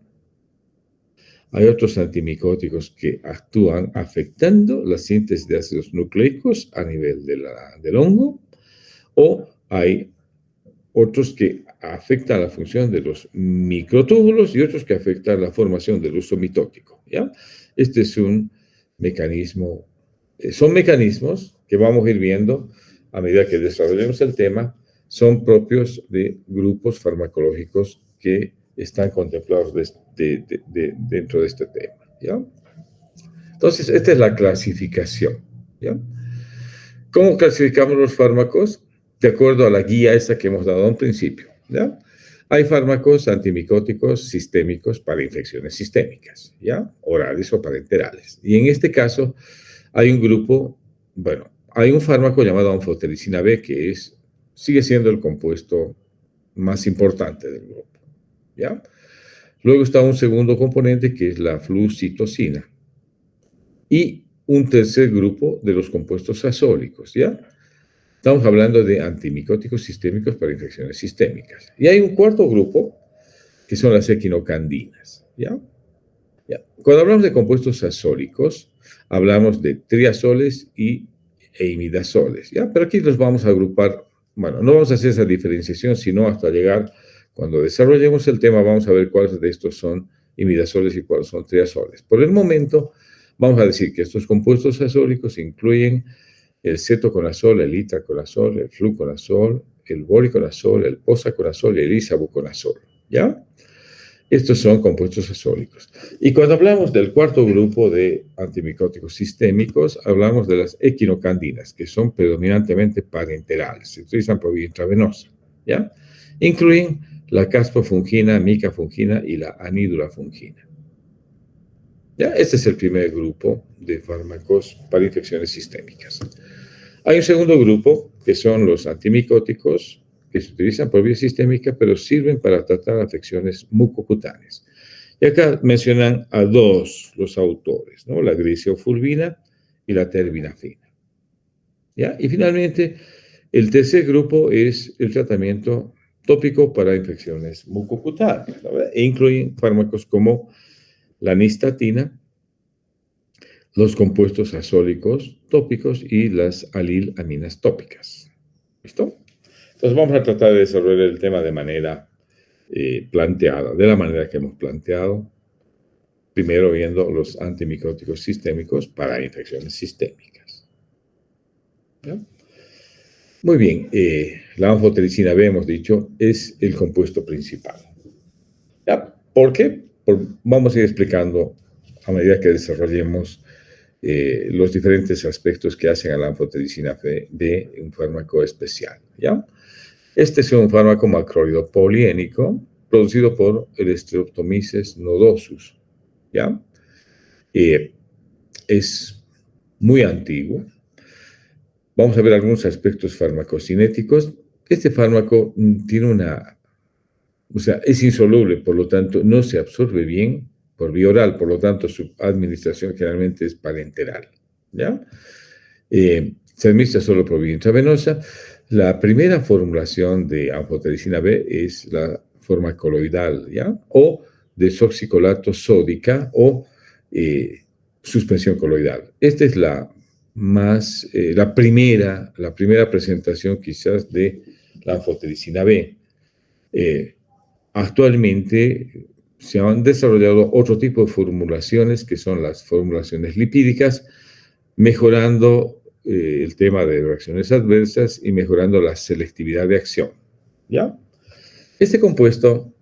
Hay otros antimicóticos que actúan afectando la síntesis de ácidos nucleicos a nivel del hongo, o hay otros que afectan la función de los microtúbulos y otros que afectan la formación del uso mitótico, ¿ya? Este es un mecanismo, son mecanismos que vamos a ir viendo a medida que desarrollemos el tema, son propios de grupos farmacológicos que están contemplados dentro de este tema, ¿ya? Entonces, esta es la clasificación, ¿ya? ¿Cómo clasificamos los fármacos? De acuerdo a la guía esa que hemos dado a un principio, ¿ya? Hay fármacos antimicóticos sistémicos para infecciones sistémicas, ¿ya? Orales o parenterales. Y en este caso hay un grupo, bueno, hay un fármaco llamado anfotericina B que sigue siendo el compuesto más importante del grupo, ¿ya? Luego está un segundo componente que es la flucitosina y un tercer grupo de los compuestos azólicos, ¿ya? Estamos hablando de antimicóticos sistémicos para infecciones sistémicas. Y hay un cuarto grupo, que son las equinocandinas, ¿ya? ¿Ya? Cuando hablamos de compuestos azólicos, hablamos de triazoles e imidazoles, ¿ya? Pero aquí los vamos a agrupar, bueno, no vamos a hacer esa diferenciación, sino hasta llegar, cuando desarrollemos el tema, vamos a ver cuáles de estos son imidazoles y cuáles son triazoles. Por el momento, vamos a decir que estos compuestos azólicos incluyen el cetoconazol, el itraconazol, el fluconazol, el voriconazol, el posaconazol y el isavuconazol, ¿ya? Estos son compuestos azólicos. Y cuando hablamos del cuarto grupo de antimicóticos sistémicos, hablamos de las equinocandinas, que son predominantemente parenterales, se utilizan por vía intravenosa, ¿ya? Incluyen la caspofungina, micafungina y la anidulafungina. ¿Ya? Este es el primer grupo de fármacos para infecciones sistémicas. Hay un segundo grupo, que son los antimicóticos, que se utilizan por vía sistémica, pero sirven para tratar afecciones mucocutáneas. Y acá mencionan a dos los autores, ¿no? La gliceofulvina y la terbinafina. ¿Ya? Y finalmente, el tercer grupo es el tratamiento tópico para infecciones mucocutáneas, ¿no? E incluyen fármacos como la nistatina, los compuestos azólicos tópicos y las alilaminas tópicas. ¿Listo? Entonces vamos a tratar de desarrollar el tema de manera planteada, de la manera que hemos planteado, primero viendo los antimicóticos sistémicos para infecciones sistémicas. ¿Ya? Muy bien, la anfotericina B, hemos dicho, es el compuesto principal. ¿Ya? ¿Por qué? Vamos a ir explicando a medida que desarrollemos los diferentes aspectos que hacen a la anfotericina B un fármaco especial, ¿ya? Este es un fármaco macrólido poliénico producido por el Streptomyces nodosus, ¿ya? Es muy antiguo. Vamos a ver algunos aspectos farmacocinéticos. Este fármaco tiene o sea, es insoluble, por lo tanto, no se absorbe bien por vía oral, por lo tanto, su administración generalmente es parenteral, ¿ya? Se administra solo por vía intravenosa. La primera formulación de anfotericina B es la forma coloidal, ¿ya? O desoxicolato sódica o suspensión coloidal. Esta es la primera presentación quizás de la anfotericina B. Actualmente se han desarrollado otro tipo de formulaciones que son las formulaciones lipídicas, mejorando el tema de reacciones adversas y mejorando la selectividad de acción, ¿ya? Este compuesto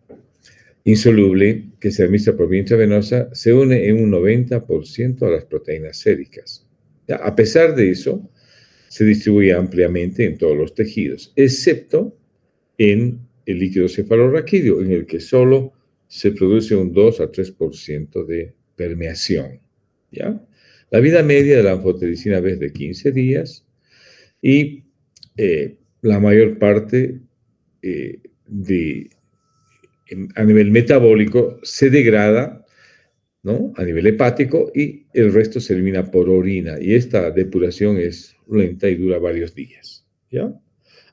insoluble que se administra por vía intravenosa se une en un 90% a las proteínas séricas, ¿ya? A pesar de eso, se distribuye ampliamente en todos los tejidos, excepto en el líquido cefalorraquídeo, en el que solo se produce un 2 a 3% de permeación, ¿ya? La vida media de la anfotericina B es de 15 días y la mayor parte a nivel metabólico se degrada, ¿no? A nivel hepático y el resto se elimina por orina y esta depuración es lenta y dura varios días, ¿ya?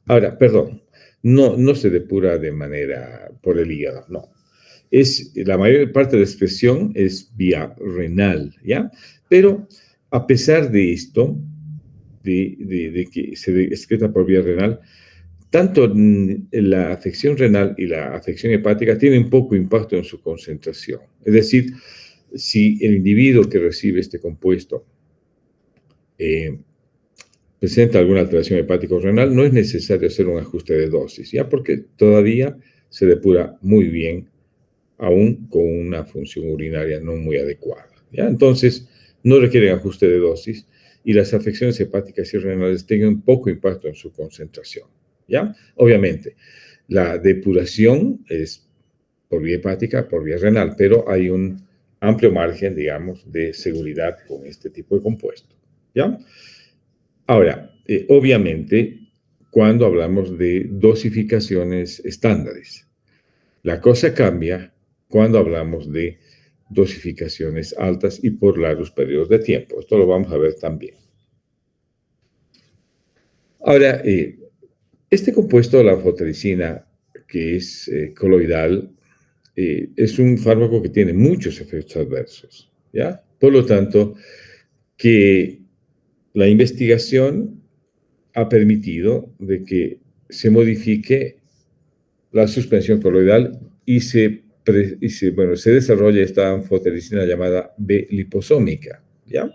Ahora, perdón, no se depura de manera por el hígado, no. La mayor parte de la expresión es vía renal, ¿ya? Pero a pesar de esto, de que se excreta por vía renal, tanto la afección renal y la afección hepática tienen poco impacto en su concentración. Es decir, si el individuo que recibe este compuesto presenta alguna alteración hepática o renal, no es necesario hacer un ajuste de dosis, ¿ya? Porque todavía se depura muy bien, aún con una función urinaria no muy adecuada, ¿ya? Entonces, no requieren ajuste de dosis y las afecciones hepáticas y renales tienen poco impacto en su concentración, ¿ya? Obviamente, la depuración es por vía hepática, por vía renal, pero hay un amplio margen, digamos, de seguridad con este tipo de compuesto, ¿ya? Ahora, obviamente, cuando hablamos de dosificaciones estándares, la cosa cambia cuando hablamos de dosificaciones altas y por largos periodos de tiempo. Esto lo vamos a ver también. Ahora, este compuesto, la anfotericina, que es coloidal, es un fármaco que tiene muchos efectos adversos, ¿ya? Por lo tanto, que la investigación ha permitido de que se modifique la suspensión coloidal y se desarrolla esta anfotericina llamada B liposómica, ¿ya?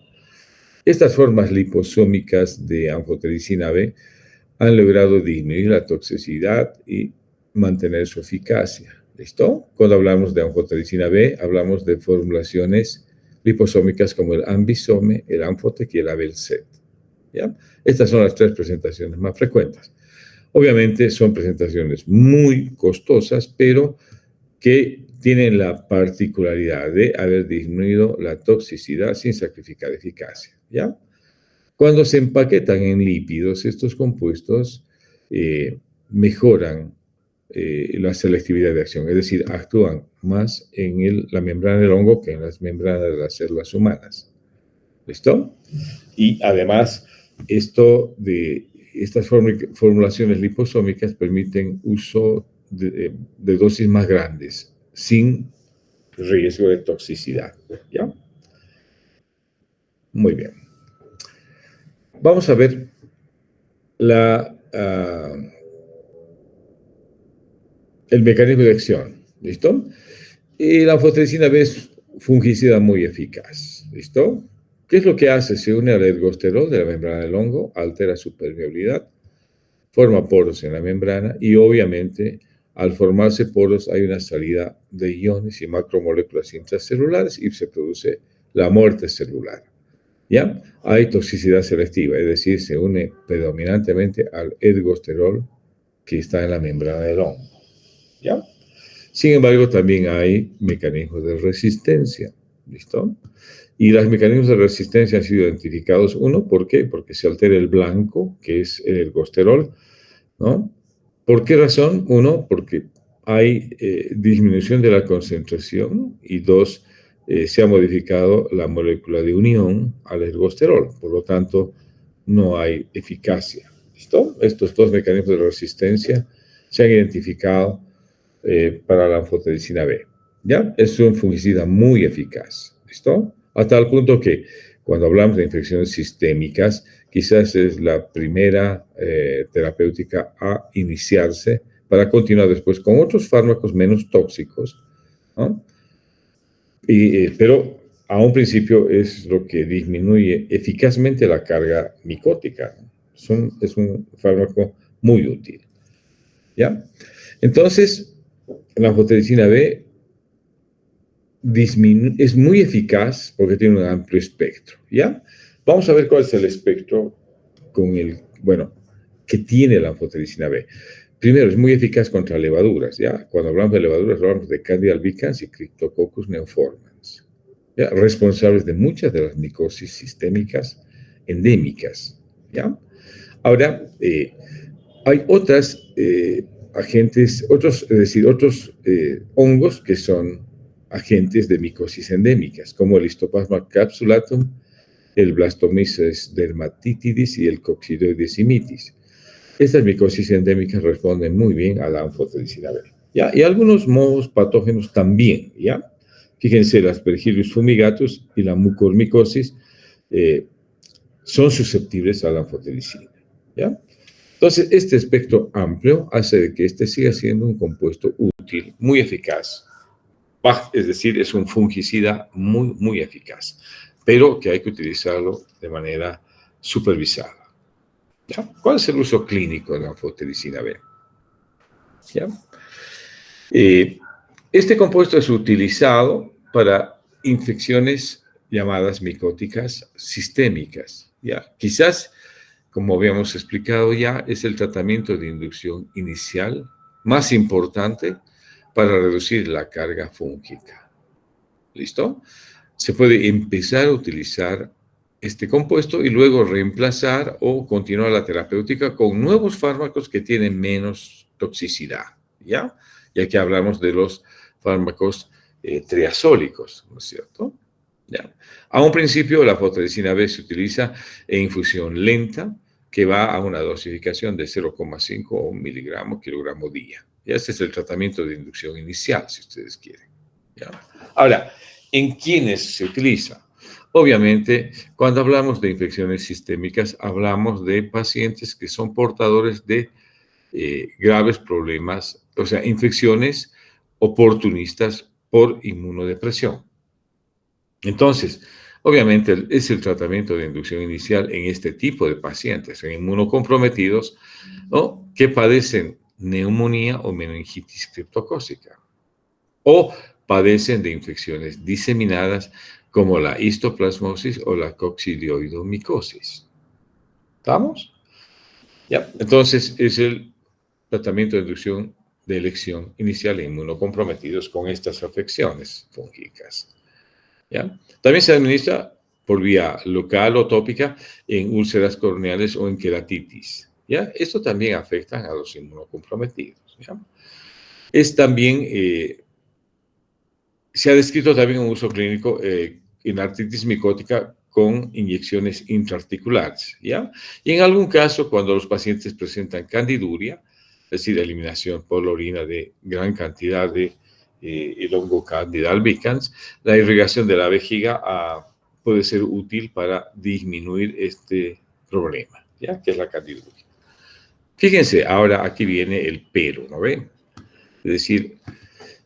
Estas formas liposómicas de anfotericina B han logrado disminuir la toxicidad y mantener su eficacia. ¿Listo? Cuando hablamos de anfotericina B, hablamos de formulaciones liposómicas como el Ambisome, el Amfotec y el Abelset, ¿ya? Estas son las tres presentaciones más frecuentes. Obviamente son presentaciones muy costosas, pero que tienen la particularidad de haber disminuido la toxicidad sin sacrificar eficacia, ¿ya? Cuando se empaquetan en lípidos, estos compuestos mejoran la selectividad de acción, es decir, actúan más en la membrana del hongo que en las membranas de las células humanas. ¿Listo? Y además, estas formulaciones liposómicas permiten uso de dosis más grandes, sin riesgo de toxicidad, ¿ya? Muy bien. Vamos a ver el mecanismo de acción, ¿listo? Y la anfotericina B es fungicida muy eficaz, ¿listo? ¿Qué es lo que hace? Se une al ergosterol de la membrana del hongo, altera su permeabilidad, forma poros en la membrana y obviamente al formarse poros hay una salida de iones y macromoléculas intracelulares y se produce la muerte celular, ¿ya? Hay toxicidad selectiva, es decir, se une predominantemente al ergosterol que está en la membrana del hongo, ¿ya? Sin embargo, también hay mecanismos de resistencia, ¿listo? Y los mecanismos de resistencia han sido identificados. Uno, ¿por qué? Porque se altera el blanco, que es el ergosterol, ¿no? ¿Por qué razón? Uno, porque hay disminución de la concentración y dos, se ha modificado la molécula de unión al ergosterol, por lo tanto, no hay eficacia. ¿Listo? Estos dos mecanismos de resistencia se han identificado para la anfotericina B. ¿Ya? Es un fungicida muy eficaz. ¿Listo? A tal punto que cuando hablamos de infecciones sistémicas, quizás es la primera terapéutica a iniciarse para continuar después con otros fármacos menos tóxicos, ¿no? Pero a un principio es lo que disminuye eficazmente la carga micótica. Es un fármaco muy útil, ¿ya? Entonces, la anfotericina B es muy eficaz porque tiene un amplio espectro, ¿ya? Vamos a ver cuál es el espectro que tiene la anfotericina B. Primero, es muy eficaz contra levaduras, ¿ya? Cuando hablamos de levaduras, hablamos de Candida albicans y Cryptococcus neoformans, ¿ya? Responsables de muchas de las micosis sistémicas endémicas, ¿ya? Ahora, hay otros hongos que son agentes de micosis endémicas, como el Histoplasma capsulatum, el Blastomyces dermatitidis y el Coccidioides imitis. Estas micosis endémicas responden muy bien a la anfotericina B, ¿ya? Y algunos mohos patógenos también, ¿ya? Fíjense, las Aspergillus fumigatus y la mucormicosis son susceptibles a la anfotericina, ¿ya? Entonces, este espectro amplio hace que este siga siendo un compuesto útil, muy eficaz. Es decir, es un fungicida muy, muy eficaz, pero que hay que utilizarlo de manera supervisada. ¿Ya? ¿Cuál es el uso clínico de la anfotericina B? ¿Ya? Este compuesto es utilizado para infecciones llamadas micóticas sistémicas. ¿Ya? Quizás, como habíamos explicado ya, es el tratamiento de inducción inicial más importante para reducir la carga fúngica. ¿Listo? Se puede empezar a utilizar este compuesto y luego reemplazar o continuar la terapéutica con nuevos fármacos que tienen menos toxicidad, ¿ya? Ya que hablamos de los fármacos triazólicos, ¿no es cierto? ¿Ya? A un principio, la anfotericina B se utiliza en infusión lenta, que va a una dosificación de 0,5 miligramos kilogramo día. Y este es el tratamiento de inducción inicial, si ustedes quieren. ¿Ya? Ahora, ¿en quiénes se utiliza? Obviamente, cuando hablamos de infecciones sistémicas, hablamos de pacientes que son portadores de graves problemas, o sea, infecciones oportunistas por inmunodepresión. Entonces, obviamente es el tratamiento de inducción inicial en este tipo de pacientes, en inmunocomprometidos, ¿no?, que padecen neumonía o meningitis criptocócica, o padecen de infecciones diseminadas como la histoplasmosis o la coccidioidomicosis. ¿Estamos? Ya. Entonces, es el tratamiento de inducción de elección inicial en inmunocomprometidos con estas afecciones fúngicas. ¿Ya? También se administra por vía local o tópica en úlceras corneales o en queratitis. ¿Ya? Esto también afecta a los inmunocomprometidos. ¿Ya? Es también, se ha descrito también un uso clínico en artritis micótica con inyecciones intraarticulares. ¿Ya? Y en algún caso, cuando los pacientes presentan candiduria, es decir, eliminación por la orina de gran cantidad de el hongo Candida albicans, la irrigación de la vejiga puede ser útil para disminuir este problema, ¿ya?, que es la candiduria. Fíjense, ahora aquí viene el pero, ¿no ven? Es decir,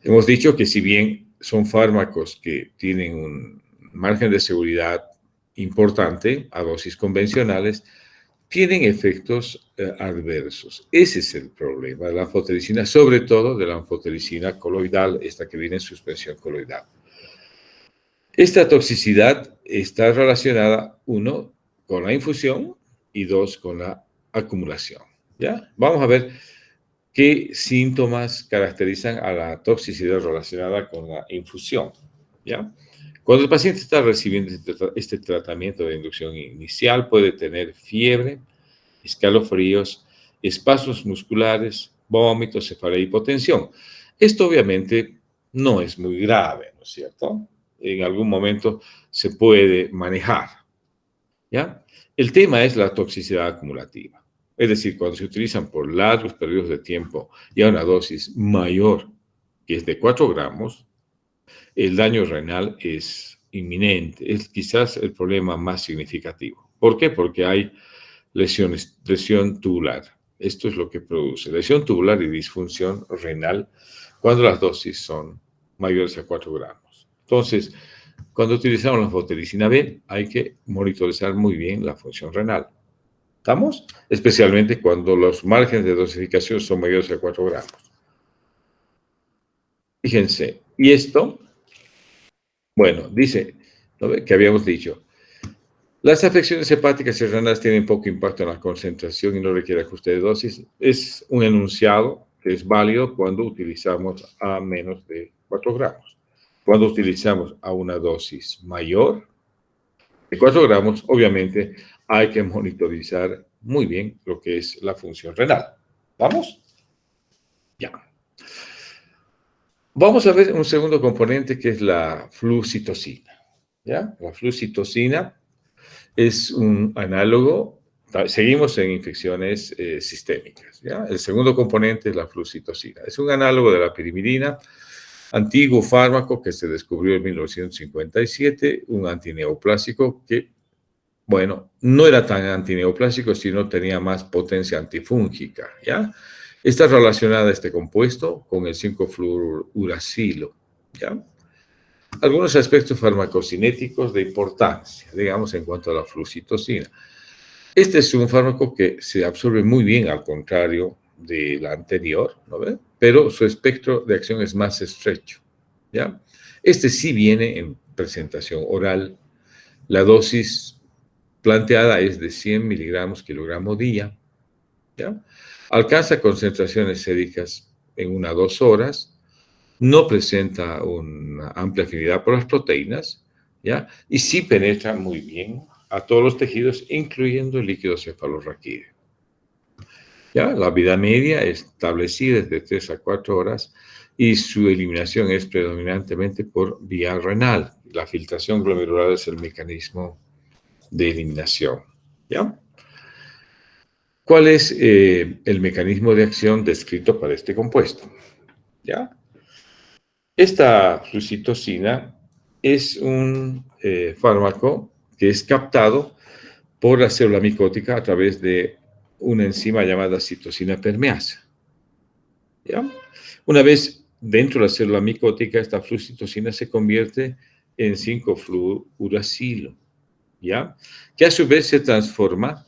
hemos dicho que si bien son fármacos que tienen un margen de seguridad importante a dosis convencionales, tienen efectos adversos. Ese es el problema de la anfotericina, sobre todo de la anfotericina coloidal, esta que viene en suspensión coloidal. Esta toxicidad está relacionada, uno, con la infusión y dos, con la acumulación. ¿Ya? Vamos a ver qué síntomas caracterizan a la toxicidad relacionada con la infusión. ¿Ya? Cuando el paciente está recibiendo este tratamiento de inducción inicial, puede tener fiebre, escalofríos, espasmos musculares, vómitos, cefalea y hipotensión. Esto obviamente no es muy grave, ¿no es cierto? En algún momento se puede manejar, ¿ya? El tema es la toxicidad acumulativa. Es decir, cuando se utilizan por largos periodos de tiempo y a una dosis mayor, que es de 4 gramos, el daño renal es inminente. Es quizás el problema más significativo. ¿Por qué? Porque hay lesión tubular. Esto es lo que produce lesión tubular y disfunción renal cuando las dosis son mayores a 4 gramos. Entonces, cuando utilizamos la anfotericina B, hay que monitorizar muy bien la función renal. ¿Estamos? Especialmente cuando los márgenes de dosificación son mayores a 4 gramos. Fíjense, y esto, bueno, dice, ¿no ve?, que habíamos dicho, las afecciones hepáticas y renales tienen poco impacto en la concentración y no requiere ajuste de dosis. Es un enunciado que es válido cuando utilizamos a menos de 4 gramos. Cuando utilizamos a una dosis mayor de 4 gramos, obviamente hay que monitorizar muy bien lo que es la función renal. ¿Vamos? Ya. Vamos a ver un segundo componente que es la flucitosina. ¿Ya? La flucitosina es un análogo, seguimos en infecciones sistémicas, ¿ya? El segundo componente es la flucitosina. Es un análogo de la pirimidina, antiguo fármaco que se descubrió en 1957, un antineoplásico que bueno, no era tan antineoplásico, sino tenía más potencia antifúngica, ¿ya? Está relacionada este compuesto con el 5-fluoruracilo, ¿ya? Algunos aspectos farmacocinéticos de importancia, digamos, en cuanto a la flucitosina. Este es un fármaco que se absorbe muy bien, al contrario de la anterior, ¿no ve? Pero su espectro de acción es más estrecho, ¿ya? Este sí viene en presentación oral. La dosis planteada es de 100 miligramos kilogramo día, ¿ya? Alcanza concentraciones séricas en 1 a 2 horas, no presenta una amplia afinidad por las proteínas, ¿ya? Y sí penetra muy bien a todos los tejidos, incluyendo el líquido cefalorraquídeo. ¿Ya? La vida media establecida es de 3 a 4 horas y su eliminación es predominantemente por vía renal. La filtración glomerular es el mecanismo de eliminación, ¿ya? ¿Cuál es el mecanismo de acción descrito para este compuesto? ¿Ya? Esta flucitosina es un fármaco que es captado por la célula micótica a través de una enzima llamada citosina permeasa, ¿ya? Una vez dentro de la célula micótica, esta flucitosina se convierte en 5-fluoruracilo, ¿ya? Que a su vez se transforma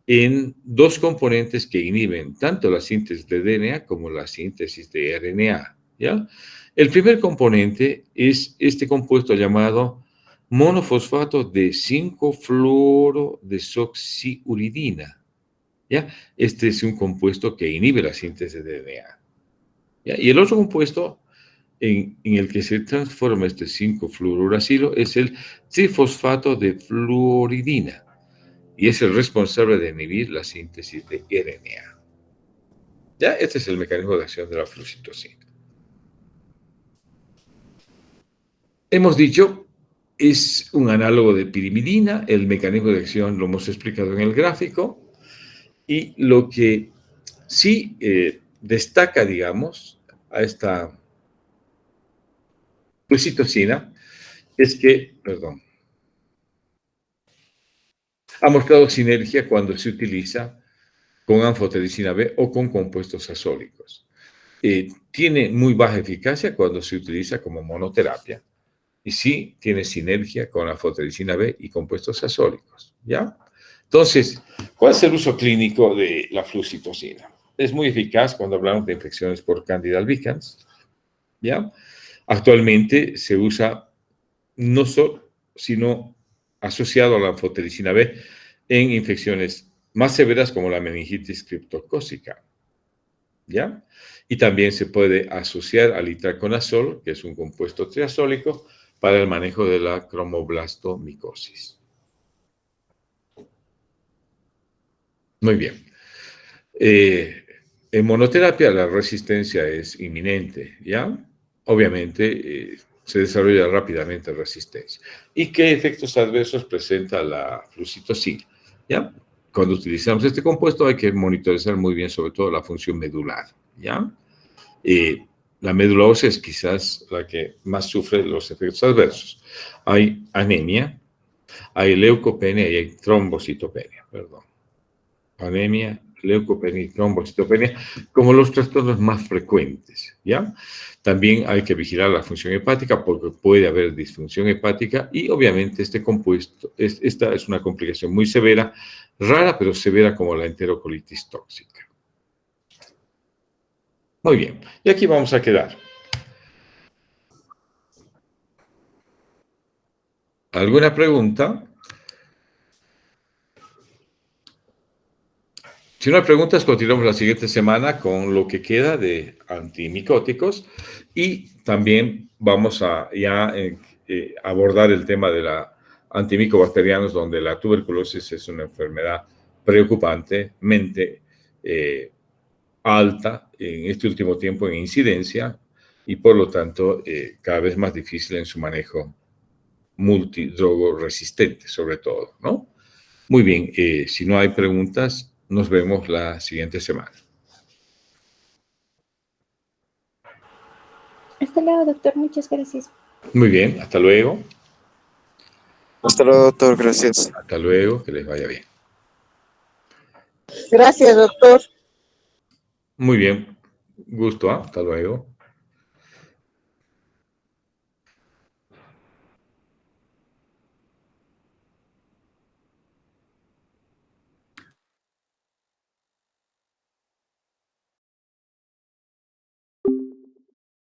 en dos componentes que inhiben tanto la síntesis de DNA como la síntesis de RNA, ¿ya? El primer componente es este compuesto llamado monofosfato de 5-fluorodesoxiuridina, ¿ya? Este es un compuesto que inhibe la síntesis de DNA, ¿ya? Y el otro compuesto en el que se transforma este 5-fluoruracilo es el trifosfato de fluoridina, y es el responsable de inhibir la síntesis de RNA. ¿Ya? Este es el mecanismo de acción de la flucitosina. Hemos dicho, es un análogo de pirimidina, el mecanismo de acción lo hemos explicado en el gráfico, y lo que sí destaca, digamos, a esta flucitosina es que, perdón, ha mostrado sinergia cuando se utiliza con anfotericina B o con compuestos azólicos. Tiene muy baja eficacia cuando se utiliza como monoterapia y sí tiene sinergia con la anfotericina B y compuestos azólicos, ¿ya? Entonces, ¿cuál es el uso clínico de la flucitosina? Es muy eficaz cuando hablamos de infecciones por Candida albicans, ¿ya? Actualmente se usa no solo, sino asociado a la anfotericina B en infecciones más severas como la meningitis criptocócica, ¿ya? Y también se puede asociar al itraconazol, que es un compuesto triazólico, para el manejo de la cromoblastomicosis. Muy bien. En monoterapia la resistencia es inminente, ¿ya? Obviamente se desarrolla rápidamente resistencia. ¿Y qué efectos adversos presenta la flucitosina? ¿Ya? Cuando utilizamos este compuesto hay que monitorizar muy bien sobre todo la función medular, ¿ya? La médula ósea es quizás la que más sufre los efectos adversos. Hay anemia, hay leucopenia y hay trombocitopenia, perdón. Anemia, leucopenia y trombocitopenia como los trastornos más frecuentes, ¿ya? También hay que vigilar la función hepática porque puede haber disfunción hepática y obviamente este compuesto, esta es una complicación muy severa, rara pero severa como la enterocolitis tóxica. Muy bien, y aquí vamos a quedar. ¿Alguna pregunta? Si no hay preguntas, continuamos la siguiente semana con lo que queda de antimicóticos y también vamos a ya abordar el tema de la antimicobacterianos, donde la tuberculosis es una enfermedad preocupantemente alta en este último tiempo en incidencia y por lo tanto cada vez más difícil en su manejo multidrogo resistente, sobre todo, ¿no? Muy bien, si no hay preguntas, nos vemos la siguiente semana. Hasta luego, doctor. Muchas gracias. Muy bien, hasta luego. Hasta luego, doctor. Gracias. Hasta luego, que les vaya bien. Gracias, doctor. Muy bien, gusto, ¿ah? Hasta luego.